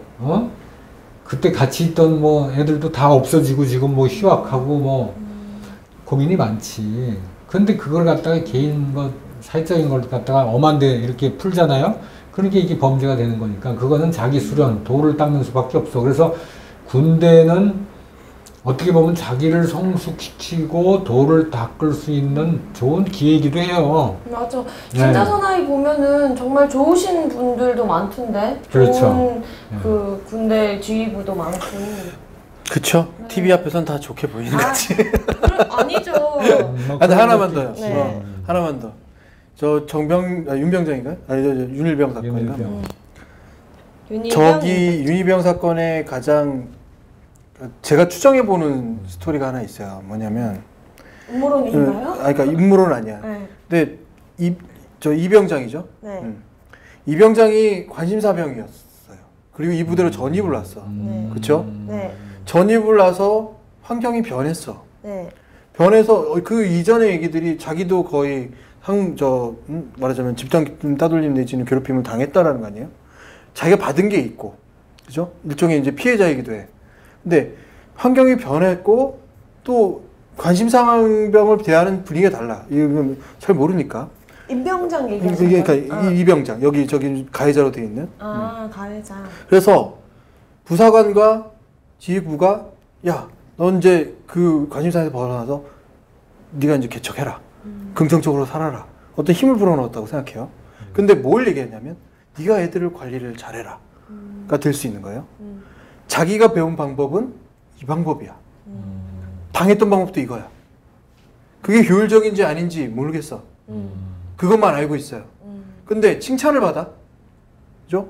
그때 같이 있던 뭐 애들도 다 없어지고 지금 뭐 휴학하고 뭐 고민이 많지. 근데 그걸 갖다가 개인 뭐 사회적인 걸 갖다가 엄한데 이렇게 풀잖아요. 그러니까 이게 범죄가 되는 거니까 그거는 자기 수련, 도를 닦는 수밖에 없어. 그래서 군대는 어떻게 보면 자기를 성숙시키고 도를 닦을 수 있는 좋은 기회이기도 해요. 맞아. 진짜 사나이 보면은 정말 좋으신 분들도 많던데. 그렇죠. 좋은 그 군대 지휘부도 많고. 그쵸? TV 앞에선 다 좋게 보이는 거지. 아니죠. 근데 하나만 더요. 네. 하나만 더. 저 윤병장인가요? 아니, 윤일병 사건인가? 저기 윤일병 사건의 가장 제가 추정해보는 스토리가 하나 있어요. 뭐냐면 음모론인가요? 그러니까 인물은 아니야. 네. 근데 이병장이죠. 네. 이병장이 관심사병이었어요. 그리고 이 부대로 전입을 왔어. 그렇죠? 네. 전입을 와서 환경이 변했어. 네. 변해서 그 이전의 얘기들이 자기도 거의 말하자면 집단 따돌림 내지는 괴롭힘을 당했다라는 거 아니에요? 자기가 받은 게 있고, 그죠? 일종의 이제 피해자이기도 해. 근데 환경이 변했고 또 관심사병을 대하는 분위기가 달라. 이건 잘 모르니까. 임병장 얘기하시는 거예요? 그러니까 이병장 여기 저기 가해자로 돼 있는. 가해자. 그래서 부사관과 지휘부가 넌 이제 그 관심사에서 벗어나서 네가 이제 개척해라. 긍정적으로 살아라. 어떤 힘을 불어넣었다고 생각해요. 근데 뭘 얘기했냐면 네가 애들을 관리를 잘해라가 될 수 있는 거예요. 자기가 배운 방법은 이 방법이야. 당했던 방법도 이거야. 그게 효율적인지 아닌지 모르겠어. 그것만 알고 있어요. 근데 칭찬을 받아. 그죠?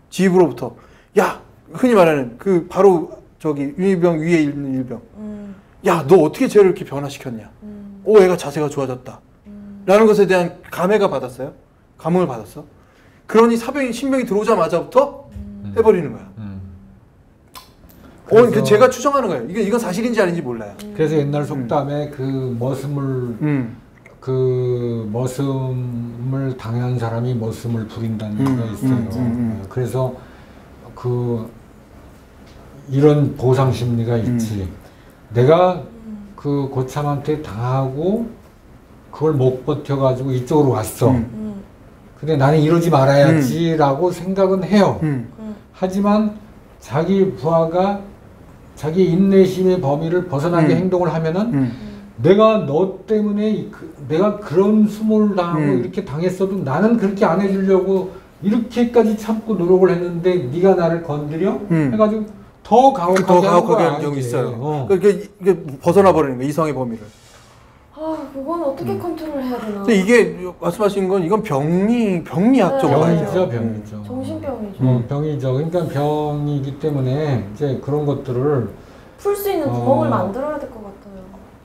지휘부로부터. 흔히 말하는 바로 윤일병 위에 있는 일병. 너 어떻게 쟤를 이렇게 변화시켰냐. 애가 자세가 좋아졌다. 라는 것에 대한 감회가 받았어요. 감흥을 받았어. 그러니 신병이 들어오자마자부터 해버리는 거야. 제가 추정하는 거예요. 이건 사실인지 아닌지 몰라요. 그래서 옛날 속담에 그 머슴을 당한 사람이 머슴을 부린다는 게 있어요. 그래서 이런 보상 심리가 있지. 내가 그 고참한테 당하고 그걸 못 버텨가지고 이쪽으로 왔어. 근데 나는 이러지 말아야지라고 생각은 해요. 하지만 자기 부하가 자기 인내심의 범위를 벗어나게 행동을 하면은 내가 너 때문에 내가 그런 수모를 당하고 이렇게 당했어도 나는 그렇게 안 해주려고 이렇게까지 참고 노력을 했는데 네가 나를 건드려? 해가지고 더 가혹하게 하는 경우 있어요. 그러니까 이게 벗어나 버리는 거예요. 이성의 범위를. 그건 어떻게 컨트롤 해야 되나? 근데 이게 말씀하신 건 이건 병리학적 병이죠. 정신병이죠. 병이죠. 그러니까 병이기 때문에 이제 그런 것들을 풀 수 있는 구멍을 만들어야 될 것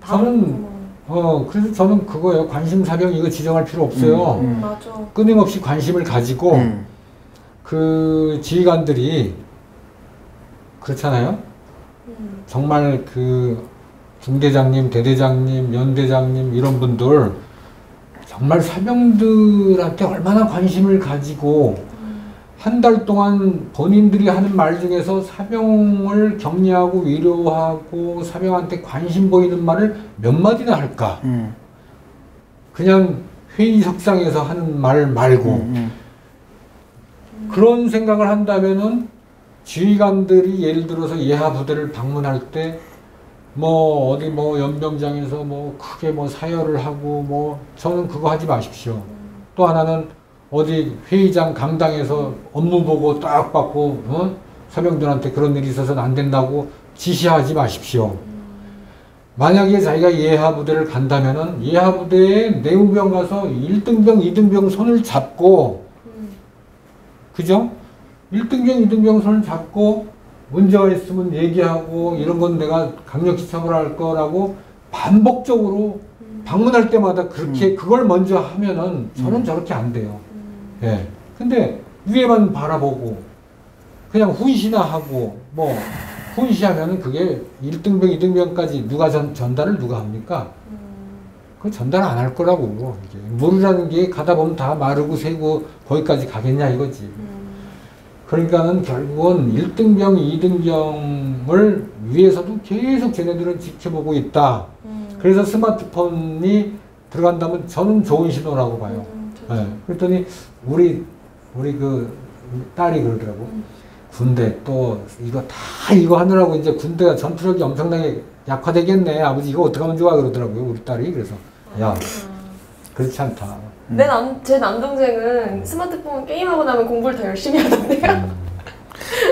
같아요. 그래서 저는 그거예요. 관심사병 이거 지정할 필요 없어요. 맞아. 끊임없이 관심을 가지고 그 지휘관들이 그렇잖아요. 정말 그 중대장님, 대대장님, 연대장님 이런 분들 정말 사병들한테 얼마나 관심을 가지고 한 달 동안 본인들이 하는 말 중에서 사병을 격려하고 위로하고 사병한테 관심 보이는 말을 몇 마디나 할까? 그냥 회의석상에서 하는 말 말고 그런 생각을 한다면은 지휘관들이 예를 들어서 예하 부대를 방문할 때 뭐 어디 뭐 연병장에서 뭐 크게 뭐 사열을 하고 뭐 저는 그거 하지 마십시오. 또 하나는 어디 회의장 강당에서 업무 보고 딱 받고 사병들한테 그런 일이 있어서는 안 된다고 지시하지 마십시오. 만약에 자기가 예하 부대를 간다면은 예하 부대에 내무병 가서 1등병, 2등병 손을 잡고 그죠? 1등병, 2등병 손을 잡고 문제가 있으면 얘기하고 이런 건 내가 강력히 처벌할 거라고 반복적으로 방문할 때마다 그렇게 그걸 먼저 하면은 저는 저렇게 안 돼요. 예. 근데 위에만 바라보고 그냥 훈시나하고 뭐 훈시하면은 그게 1등병, 2등병까지 누가 전달을 누가 합니까? 그 전달 안 할 거라고. 이게 물이라는 게 가다 보면 다 마르고 새고 거기까지 가겠냐 이거지. 그러니까는 결국은 1등병, 2등병을 위에서도 계속 쟤네들은 지켜보고 있다. 그래서 스마트폰이 들어간다면 저는 좋은 신호라고 봐요. 네. 그랬더니 우리 그 딸이 그러더라고. 군대 또 이거 하느라고 이제 군대가 전투력이 엄청나게 약화되겠네. 아버지 이거 어떻게 하면 좋아 그러더라고요. 우리 딸이. 그래서 야 그렇지 않다. 제 남동생은 스마트폰 게임하고 나면 공부를 더 열심히 하던데요.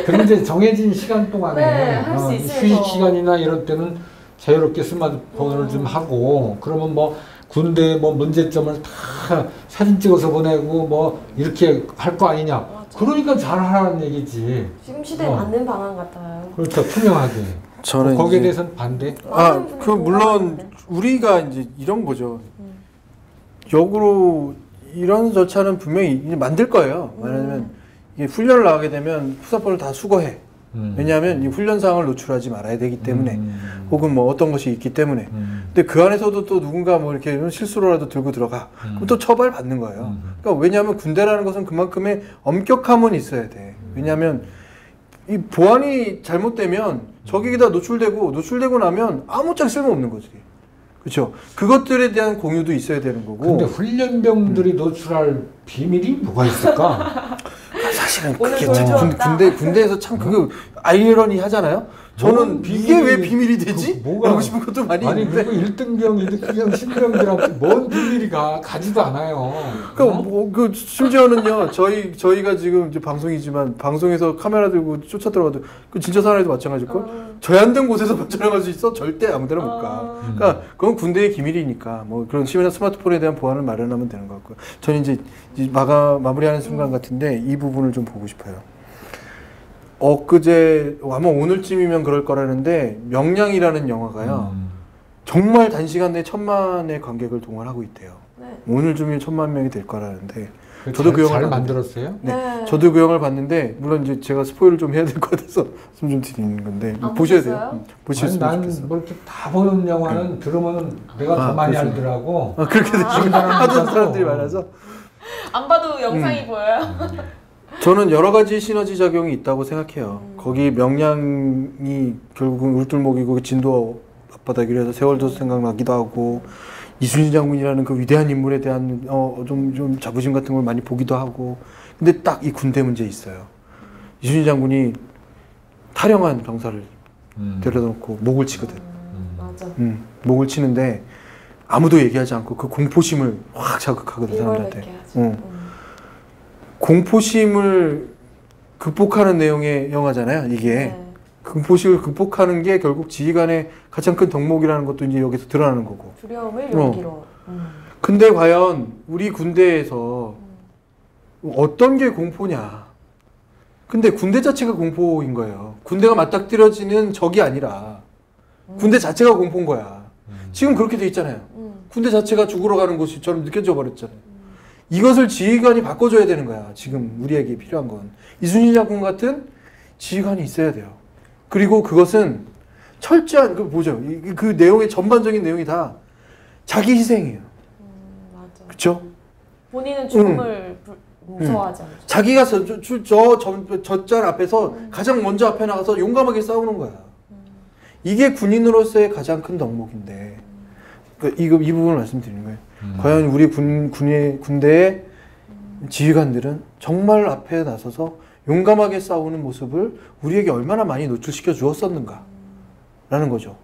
그럼 이제 정해진 시간 동안에 네, 할수 있으면서. 휴식 시간이나 이럴 때는 자유롭게 스마트폰을 좀 하고 그러면 뭐 군대 뭐 문제점을 다 사진 찍어서 보내고 뭐 이렇게 할 거 아니냐. 맞아. 그러니까 잘하라는 얘기지. 지금 시대에 맞는 방안 같아요. 그렇죠. 투명하게. 저는 거기에 이제- 대해서는 반대. 그 물론 우리가 이제 이런 거죠. 역으로 이런 절차는 분명히 이제 만들 거예요. 왜냐하면 이게 훈련을 나가게 되면 후사포를 다 수거해. 왜냐하면 이 훈련 사항을 노출하지 말아야 되기 때문에 혹은 뭐 어떤 것이 있기 때문에. 근데 그 안에서도 또 누군가 뭐 이렇게 실수로라도 들고 들어가. 그럼 또 처벌 받는 거예요. 그러니까 왜냐하면 군대라는 것은 그만큼의 엄격함은 있어야 돼. 왜냐하면 이 보안이 잘못되면 적에게다 노출되고 나면 아무짝에 쓸모없는 거지. 그렇죠. 그것들에 대한 공유도 있어야 되는 거고. 근데 훈련병들이 노출할 비밀이 뭐가 있을까? 사실은 오늘 그게 보여주었다. 참 군대에서 참 그거 아이러니 하잖아요. 저는 이게 왜 비밀이 되지? 뭐가 하고 싶은 것도 많이 아니 있는데. 그리고 1등병, 2등병, 신병들한테 뭔 비밀이 가지도 않아요. 그러니까 그 심지어는요. 저희가 지금 이제 방송이지만 방송에서 카메라 들고 쫓아 들어가도 그 진짜 사나이도 마찬가지일 걸. 저희 안 된 곳에서 촬영할 수 있어. 절대 아무데나 못 가. 그러니까 그건 군대의 기밀이니까 뭐 그런 심한 스마트폰에 대한 보안을 마련하면 되는 것 같고요. 저는 이제 마무리하는 순간 같은데 이 부분을 좀 보고 싶어요. 엊그제 아마 오늘쯤이면 그럴 거라는데 명량이라는 영화가요. 정말 단시간 내에 1000만의 관객을 동원하고 있대요. 네. 오늘쯤이면 1000만 명이 될 거라는데 저도 그 영화를 잘 봤는데, 만들었어요? 네. 저도 그 영화를 봤는데 물론 이제 제가 스포일을 좀 해야 될 것 같아서 좀 드리는 건데 안 보셔야 보셨어요? 돼요. 보셨으면 좋겠어요. 난뭐 이렇게 다 보는 영화는 들으면 내가 더 많이 그렇죠. 알더라고. 그렇게 하던 사람들이 많아서 안 봐도 영상이 보여요. 저는 여러 가지 시너지 작용이 있다고 생각해요. 거기 명량이 결국은 울tur목이고 진도 앞바다기로 해서 세월도 생각나기도 하고 이순신 장군이라는 그 위대한 인물에 대한 좀 자부심 같은 걸 많이 보기도 하고. 근데 딱 이 군대 문제 있어요. 이순신 장군이 탈영한 병사를 데려다 놓고 목을 치거든. 맞아. 목을 치는데 아무도 얘기하지 않고 그 공포심을 확 자극하거든 사람들한테. 일벌백계 하죠. 공포심을 극복하는 내용의 영화잖아요. 이게 네. 공포심을 극복하는 게 결국 지휘관의 가장 큰 덕목이라는 것도 이제 여기서 드러나는 거고. 두려움을 용기로. 근데 과연 우리 군대에서 어떤 게 공포냐? 근데 군대 자체가 공포인 거예요. 군대가 맞닥뜨려지는 적이 아니라 군대 자체가 공포인 거야. 지금 그렇게 돼 있잖아요. 군대 자체가 죽으러 가는 곳처럼 느껴져 버렸잖아요. 이것을 지휘관이 바꿔줘야 되는 거야. 지금 우리에게 필요한 건. 이순신 장군 같은 지휘관이 있어야 돼요. 그리고 그것은 철저한, 그 내용의 전반적인 내용이 다 자기 희생이에요. 맞아. 그렇죠? 본인은 죽음을 무서워하지 않죠. 자기가 젖잔 앞에서 가장 먼저 앞에 나가서 용감하게 싸우는 거야. 이게 군인으로서의 가장 큰 덕목인데 이 부분을 말씀드리는 거예요. 과연 우리 군대의 지휘관들은 정말 앞에 나서서 용감하게 싸우는 모습을 우리에게 얼마나 많이 노출시켜 주었었는가 라는 거죠.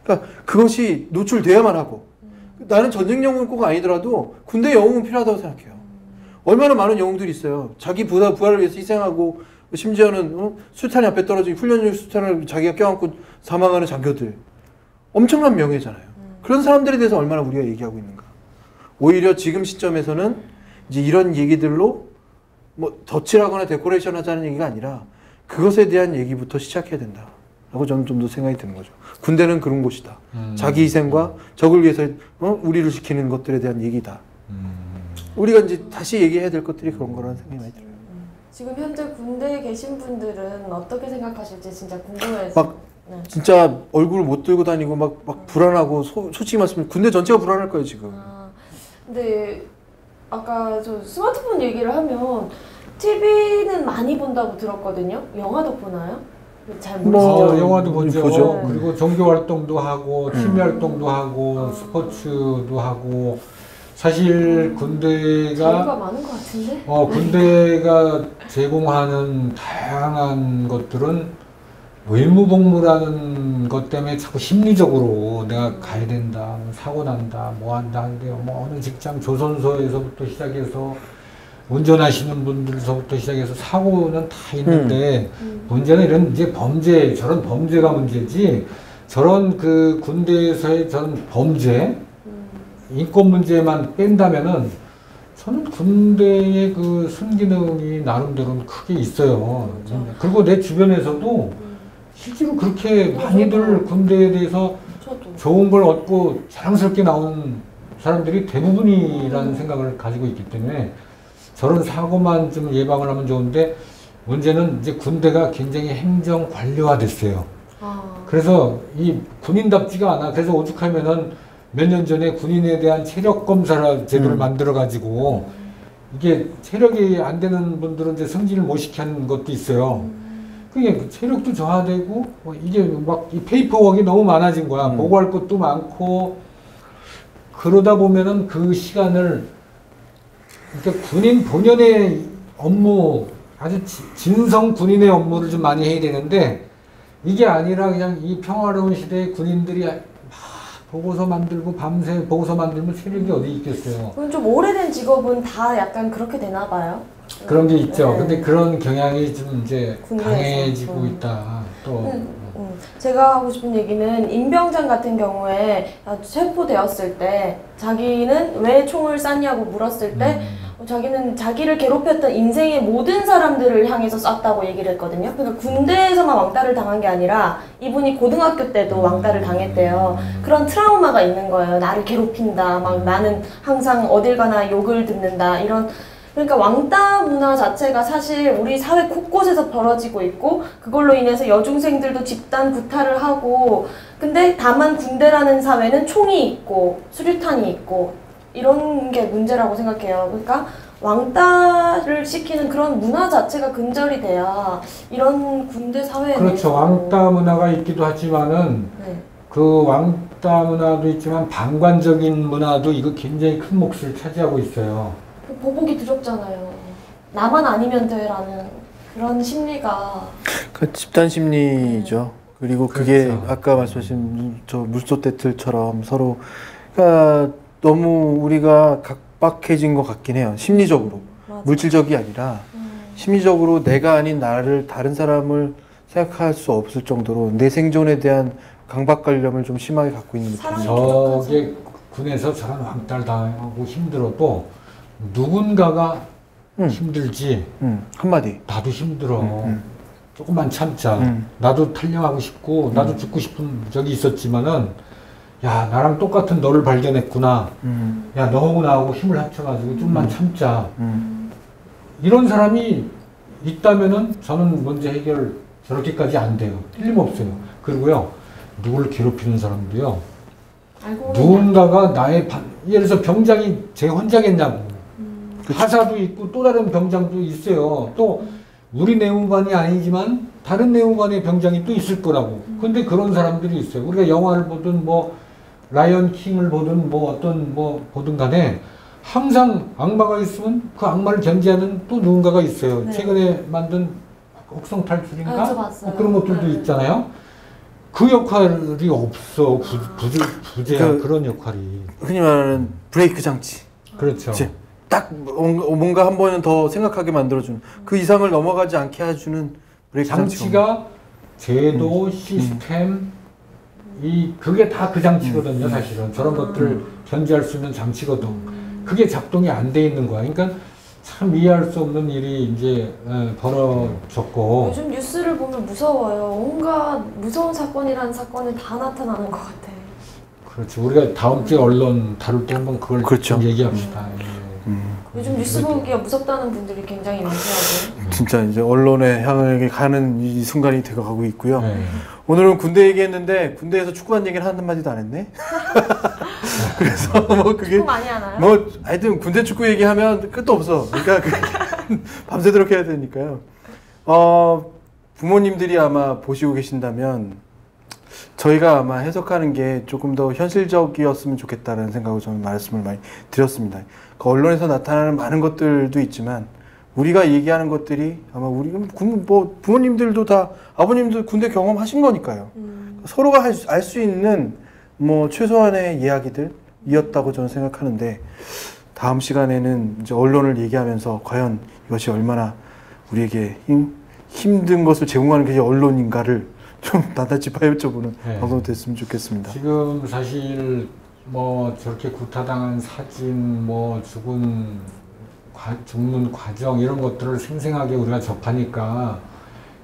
그러니까 그것이 노출돼야만 하고 나는 전쟁 영웅은 꼭 아니더라도 군대 영웅은 필요하다고 생각해요. 얼마나 많은 영웅들이 있어요. 자기 부하를 위해서 희생하고 심지어는 수탄이 앞에 떨어진 훈련용 수탄을 자기가 껴안고 사망하는 장교들. 엄청난 명예잖아요. 그런 사람들에 대해서 얼마나 우리가 얘기하고 있는가. 오히려 지금 시점에서는 이제 이런 얘기들로 뭐 덧칠하거나 데코레이션 하자는 얘기가 아니라 그것에 대한 얘기부터 시작해야 된다 라고 저는 좀 더 생각이 드는 거죠. 군대는 그런 곳이다. 자기 희생과 적을 위해서 우리를 지키는 것들에 대한 얘기다. 우리가 이제 다시 얘기해야 될 것들이 그런 거라는 생각이 많이 들어요. 지금 현재 군대에 계신 분들은 어떻게 생각하실지 진짜 궁금해서. 막 진짜 얼굴을 못 들고 다니고 막 불안하고 솔직히 말씀드리면 군대 전체가 불안할 거예요 지금. 근데 아까 저 스마트폰 얘기를 하면 TV는 많이 본다고 들었거든요. 영화도 보나요? 잘 모르시죠? 영화도 보죠. 보죠. 그리고 종교 활동도 하고 취미 활동도 하고 스포츠도 하고 사실 군대가 자유가 많은 것 같은데? 군대가 제공하는 다양한 것들은 의무복무라는 것 때문에 자꾸 심리적으로 내가 가야 된다, 사고 난다, 뭐 한다 하는데요. 뭐 어느 직장 조선소에서부터 시작해서 운전하시는 분들서부터 시작해서 사고는 다 있는데 문제는 이런 이제 범죄, 저런 범죄가 문제지 저런 그 군대에서의 저런 범죄, 인권 문제만 뺀다면은 저는 군대의 그 순기능이 나름대로는 크게 있어요. 그렇죠. 그리고 내 주변에서도 실제로 그렇게 많이들 군대에 대해서 좋은 걸 얻고 자랑스럽게 나온 사람들이 대부분이라는 생각을 가지고 있기 때문에 저런 사고만 좀 예방을 하면 좋은데 문제는 이제 군대가 굉장히 행정 관료화됐어요. 그래서 이 군인답지가 않아. 그래서 오죽하면은 몇 년 전에 군인에 대한 체력 검사 제도를 만들어 가지고 이게 체력이 안 되는 분들은 이제 승진을 못 시킨 것도 있어요. 그게 체력도 저하되고 이게 막 이 페이퍼워크가 너무 많아진 거야. 보고할 것도 많고 그러다 보면은 그 시간을 그러니까 군인 본연의 업무 아주 진성 군인의 업무를 좀 많이 해야 되는데 이게 아니라 그냥 이 평화로운 시대에 군인들이 보고서 만들고 밤새 보고서 만들면 체력이 어디 있겠어요. 그럼 좀 오래된 직업은 다 약간 그렇게 되나 봐요? 그런 게 있죠. 근데 그런 경향이 좀 이제 강해지고 있다. 또 제가 하고 싶은 얘기는 임병장 같은 경우에 체포되었을 때 자기는 왜 총을 쐈냐고 물었을 때 자기는 자기를 괴롭혔던 인생의 모든 사람들을 향해서 쐈다고 얘기를 했거든요. 그러니까 군대에서만 왕따를 당한 게 아니라 이분이 고등학교 때도 왕따를 당했대요. 그런 트라우마가 있는 거예요. 나를 괴롭힌다. 막 나는 항상 어딜 가나 욕을 듣는다. 이런 그러니까 왕따 문화 자체가 사실 우리 사회 곳곳에서 벌어지고 있고 그걸로 인해서 여중생들도 집단 구타를 하고 근데 다만 군대라는 사회는 총이 있고 수류탄이 있고 이런 게 문제라고 생각해요. 그러니까 왕따를 시키는 그런 문화 자체가 근절이 돼야 이런 군대 사회에 그렇죠. 왕따 문화가 있기도 하지만은 그 왕따 문화도 있지만 방관적인 문화도 이거 굉장히 큰 몫을 차지하고 있어요. 보복이 두렵잖아요. 나만 아니면 돼라는 그런 심리가 그 집단 심리죠. 그리고 그게 아까 말씀하신 저 물소대틀처럼 서로 그러니까 너무 우리가 각박해진 것 같긴 해요. 심리적으로. 맞아. 물질적이 아니라 심리적으로 내가 아닌 나를 다른 사람을 생각할 수 없을 정도로 내 생존에 대한 강박관념을 좀 심하게 갖고 있는 느낌이죠. 저게 군에서 저런 왕따를 당하고 힘들어도 누군가가 힘들지 한마디 나도 힘들어 조금만 참자 나도 탈영하고 싶고 나도 죽고 싶은 적이 있었지만은 야 나랑 똑같은 너를 발견했구나 야 너하고 나하고 힘을 합쳐가지고 좀만 참자 이런 사람이 있다면은 저는 문제 해결 저렇게까지 안 돼요. 틀림없어요. 그리고요 누구를 괴롭히는 사람도요 누군가가 나의 예를 들어서 병장이 제 혼자겠냐고. 하사도 있고 또 다른 병장도 있어요. 또 우리 내무반이 아니지만 다른 내무반의 병장이 또 있을 거라고. 근데 그런 사람들이 있어요. 우리가 영화를 보든 뭐 라이언 킹을 보든 뭐 어떤 뭐 보든 간에 항상 악마가 있으면 그 악마를 견제하는 또 누군가가 있어요. 네. 최근에 만든 혹성 탈출인가? 저 봤어요. 그런 것들도 네. 있잖아요. 그 역할이 없어. 부재한 그런 역할이. 흔히 말하는 브레이크 장치. 그렇죠. 그치? 딱 뭔가 한 번은 더 생각하게 만들어주는 그 이상을 넘어가지 않게 해주는 브레이크 장치가 제도, 시스템, 그게 다 그 장치거든요, 사실은. 저런 것들을 견제할 수 있는 장치거든. 그게 작동이 안 돼 있는 거야. 그러니까 참 이해할 수 없는 일이 이제 벌어졌고. 요즘 뉴스를 보면 무서워요. 온갖 무서운 사건이라는 사건이 다 나타나는 것 같아. 그렇죠. 우리가 다음 주에 언론 다룰 때 한번 그걸 그렇죠. 좀 얘기합시다. 요즘 뉴스 보기가 무섭다는 분들이 굉장히 많더라고요. 진짜 이제 언론의 향하게 가는 이 순간이 되어가고 있고요. 네. 오늘은 군대 얘기했는데 군대에서 축구한 얘기를 한 마디도 안 했네. 그래서 뭐 그게 축구 많이 하나요? 뭐 하여튼 군대 축구 얘기하면 끝도 없어. 그러니까 밤새도록 해야 되니까요. 부모님들이 아마 보시고 계신다면 저희가 아마 해석하는 게 조금 더 현실적이었으면 좋겠다는 생각으로 저는 말씀을 많이 드렸습니다. 그 언론에서 나타나는 많은 것들도 있지만 우리가 얘기하는 것들이 아마 우리 뭐 부모님들도 다 아버님도 군대 경험하신 거니까요. 서로가 알 수 있는 뭐 최소한의 이야기들이었다고 저는 생각하는데 다음 시간에는 이제 언론을 얘기하면서 과연 이것이 얼마나 우리에게 힘든 것을 제공하는 게 언론인가를 좀 낱낱이 파헤쳐보는 방송이 됐으면 좋겠습니다. 지금 사실 뭐 저렇게 구타당한 사진, 뭐 죽는 과정 이런 것들을 생생하게 우리가 접하니까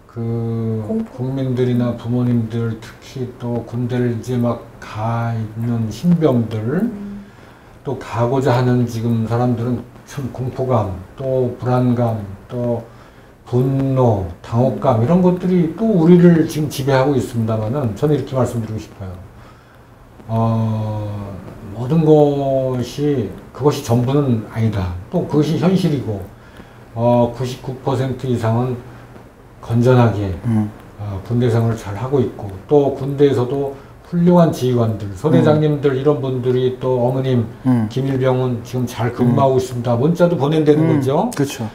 그 국민들이나 부모님들 특히 또 군대를 이제 막 가 있는 신병들 또 가고자 하는 지금 사람들은 참 공포감 또 불안감 또 분노, 당혹감 이런 것들이 또 우리를 지금 지배하고 있습니다만은 저는 이렇게 말씀드리고 싶어요. 모든 것이 그것이 전부는 아니다. 또 그것이 현실이고 99% 이상은 건전하게 군대 생활을 잘 하고 있고 또 군대에서도 훌륭한 지휘관들, 소대장님들 이런 분들이 또 어머님 김일병은 지금 잘 근무하고 있습니다. 문자도 보낸다는 거죠. 그렇죠.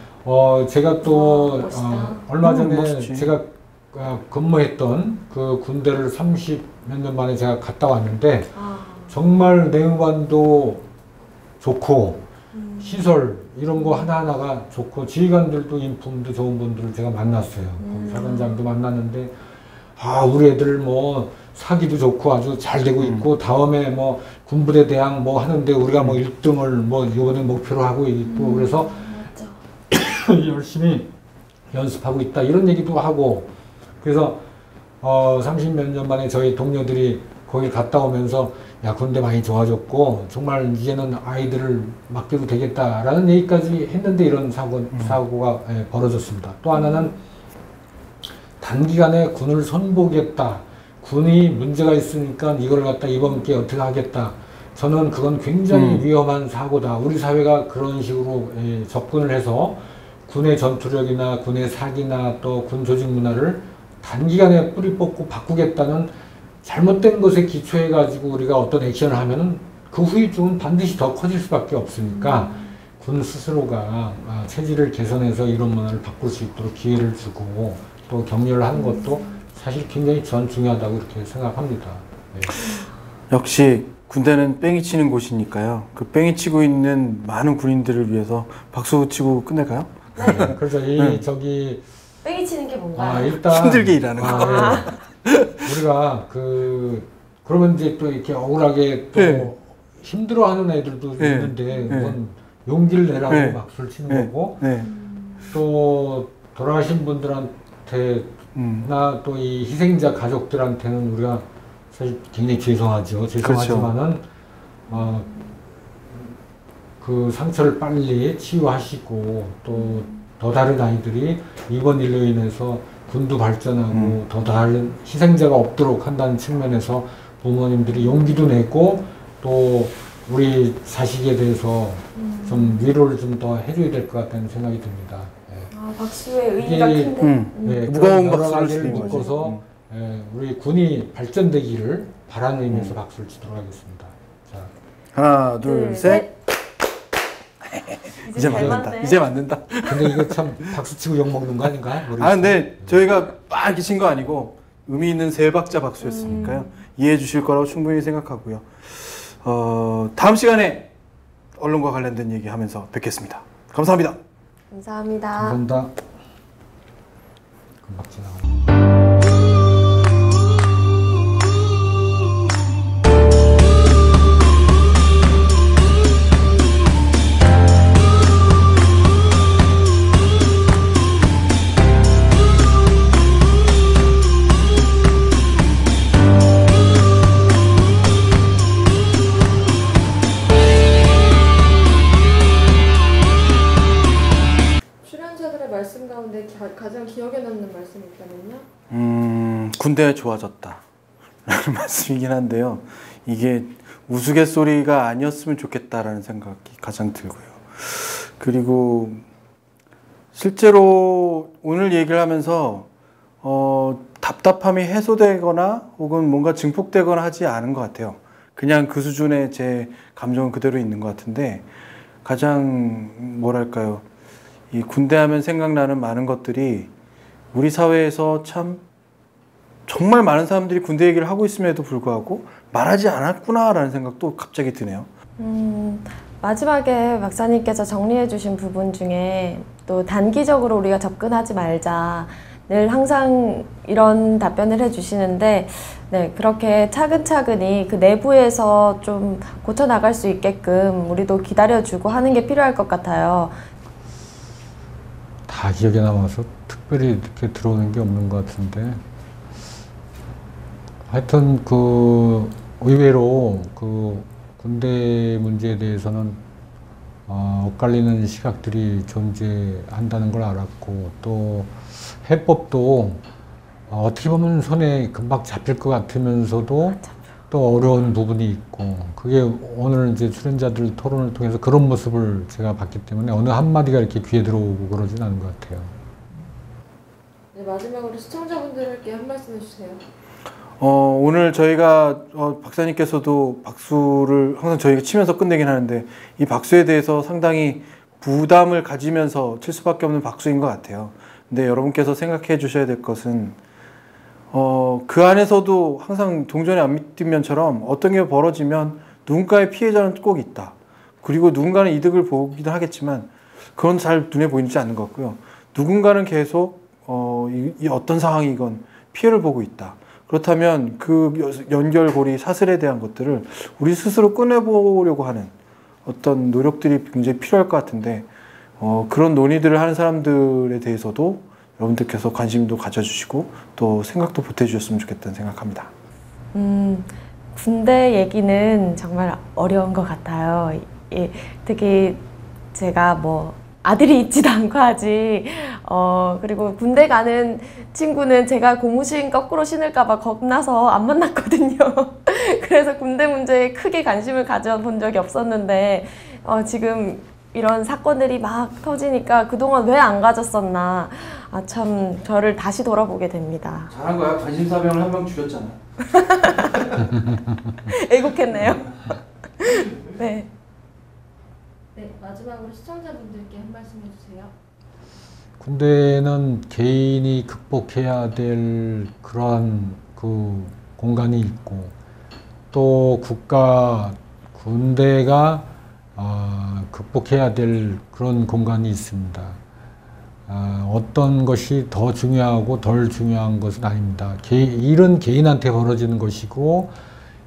제가 또 얼마 전에 멋있지. 제가 근무했던 그 군대를 30 몇 년 만에 제가 갔다 왔는데 정말 내무반도 좋고 시설 이런 거 하나하나가 좋고 지휘관들도 인품도 좋은 분들을 제가 만났어요. 사관장도 만났는데 우리 애들 뭐 사기도 좋고 아주 잘 되고 있고 다음에 뭐 군부대 대항 뭐 하는데 우리가 뭐 1등을 뭐 이번에 목표로 하고 있고 그래서 열심히 연습하고 있다 이런 얘기도 하고 그래서 30 몇 년 만에 저희 동료들이 거기 갔다 오면서 야 군대 많이 좋아졌고 정말 이제는 아이들을 맡겨도 되겠다라는 얘기까지 했는데 이런 사고가 벌어졌습니다. 또 하나는 단기간에 군을 선보겠다. 군이 문제가 있으니까 이걸 갖다 이번 기회에 어떻게 하겠다. 저는 그건 굉장히 위험한 사고다. 우리 사회가 그런 식으로 접근을 해서 군의 전투력이나 군의 사기나 또 군 조직 문화를 단기간에 뿌리 뽑고 바꾸겠다는 잘못된 것에 기초해가지고 우리가 어떤 액션을 하면은 그 후유증은 반드시 더 커질 수밖에 없으니까 군 스스로가 체질을 개선해서 이런 문화를 바꿀 수 있도록 기회를 주고 또 격려를 하는 것도 사실 굉장히 전 중요하다고 이렇게 생각합니다. 네. 역시 군대는 뺑이 치는 곳이니까요. 그 뺑이 치고 있는 많은 군인들을 위해서 박수 치고 끝낼까요? 네, 그래서 저기 뺑이 치는 게 뭔가요? 일단 힘들게 일하는 거. 우리가 그러면 이제 또 이렇게 억울하게 또 힘들어하는 애들도 있는데 그건 용기를 내라고 박수를 치는 거고 또 돌아가신 분들한테 나 또 이 희생자 가족들한테는 우리가 사실 굉장히 죄송하지만은 그 상처를 빨리 치유하시고 또 더 다른 아이들이 이번 일로 인해서 군도 발전하고 더 다른 희생자가 없도록 한다는 측면에서 부모님들이 용기도 내고 또 우리 자식에 대해서 좀 위로를 좀 더 해줘야 될 것 같다는 생각이 듭니다. 아, 박수의 의미가 큰데. 네, 무거운 여러 박수를 가지를 치는 거죠. 묶어서 우리 군이 발전되기를 바라는 의미에서 박수를 치도록 하겠습니다. 자, 하나, 둘, 셋. 이제 잘 맞는다. 맞네. 이제 맞는다. 근데 이거 참 박수 치고 욕 먹는 거 아닌가? 아, 근데 저희가 막 이렇게 친 거 아니고 의미 있는 세 박자 박수였으니까요. 이해해 주실 거라고 충분히 생각하고요. 다음 시간에 언론과 관련된 얘기하면서 뵙겠습니다. 감사합니다. 감사합니다. 감사합니다. 금방 지나가네. 출연자들의 말씀 가운데 가장 기억에 남는 말씀이 있다면요? 군대가 좋아졌다 라는 말씀이긴 한데요. 이게 우스갯소리가 아니었으면 좋겠다라는 생각이 가장 들고요. 그리고 실제로 오늘 얘기를 하면서 답답함이 해소되거나 혹은 뭔가 증폭되거나 하지 않은 것 같아요. 그냥 그 수준의 제 감정은 그대로 있는 것 같은데, 가장 뭐랄까요, 이 군대 하면 생각나는 많은 것들이 우리 사회에서 참 정말 많은 사람들이 군대 얘기를 하고 있음에도 불구하고 말하지 않았구나라는 생각도 갑자기 드네요. 마지막에 박사님께서 정리해 주신 부분 중에 또 단기적으로 우리가 접근하지 말자, 늘 항상 이런 답변을 해주시는데, 네, 그렇게 차근차근히 그 내부에서 좀 고쳐나갈 수 있게끔 우리도 기다려주고 하는 게 필요할 것 같아요. 다 기억에 남아서 특별히 이렇게 들어오는 게 없는 것 같은데, 하여튼 그 의외로 그 군대 문제에 대해서는 엇갈리는 시각들이 존재한다는 걸 알았고, 또 해법도 어떻게 보면 손에 금방 잡힐 것 같으면서도 또 어려운 부분이 있고, 그게 오늘 이제 출연자들 토론을 통해서 그런 모습을 제가 봤기 때문에 어느 한마디가 이렇게 귀에 들어오고 그러진 않은 것 같아요. 네, 마지막으로 시청자분들께 한 말씀 해주세요. 오늘 저희가 박사님께서도 박수를 항상 저희가 치면서 끝내긴 하는데, 이 박수에 대해서 상당히 부담을 가지면서 칠 수밖에 없는 박수인 것 같아요. 근데 여러분께서 생각해 주셔야 될 것은 그 안에서도 항상 동전의 앞뒷면처럼 어떤 게 벌어지면 누군가의 피해자는 꼭 있다. 그리고 누군가는 이득을 보기도 하겠지만 그건 잘 눈에 보이지 않는 것 같고요. 누군가는 계속 이 어떤 상황이건 피해를 보고 있다. 그렇다면 그 연결고리 사슬에 대한 것들을 우리 스스로 꺼내보려고 하는 어떤 노력들이 굉장히 필요할 것 같은데, 그런 논의들을 하는 사람들에 대해서도 여러분들께서 관심도 가져주시고 또 생각도 보태주셨으면 좋겠다는 생각합니다. 군대 얘기는 정말 어려운 것 같아요. 예, 특히 제가 뭐 아들이 있지도 않고 하지, 그리고 군대 가는 친구는 제가 고무신 거꾸로 신을까봐 겁나서 안 만났거든요. 그래서 군대 문제에 크게 관심을 가져본 적이 없었는데, 지금 이런 사건들이 막 터지니까 그동안 왜 안 가졌었나, 참 저를 다시 돌아보게 됩니다. 잘한 거야. 관심사병을 한 명 줄였잖아. 애국했네요. 네. 네, 마지막으로 시청자분들께 한 말씀 해주세요. 군대는 개인이 극복해야 될 그러한 그 공간이 있고, 또 군대가 극복해야 될 그런 공간이 있습니다. 어떤 것이 더 중요하고 덜 중요한 것은 아닙니다. 일은 개인한테 벌어지는 것이고,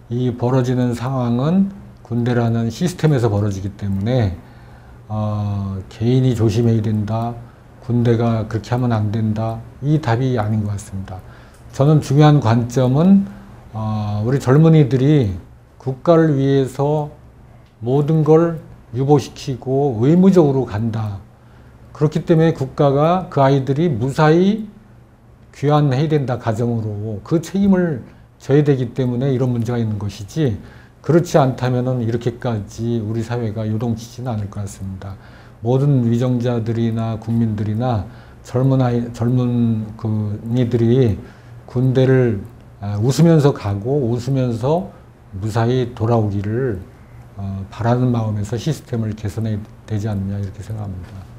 이 벌어지는 상황은 군대라는 시스템에서 벌어지기 때문에 개인이 조심해야 된다, 군대가 그렇게 하면 안 된다, 이 답이 아닌 것 같습니다. 저는 중요한 관점은 우리 젊은이들이 국가를 위해서 모든 걸 유보시키고 의무적으로 간다. 그렇기 때문에 국가가 그 아이들이 무사히 귀환해야 된다, 가정으로. 그 책임을 져야 되기 때문에 이런 문제가 있는 것이지, 그렇지 않다면은 이렇게까지 우리 사회가 요동치지는 않을 것 같습니다. 모든 위정자들이나 국민들이나 젊은 이들이 군대를 웃으면서 가고 웃으면서 무사히 돌아오기를 바라는 마음에서 시스템을 개선해야 되지 않느냐 이렇게 생각합니다.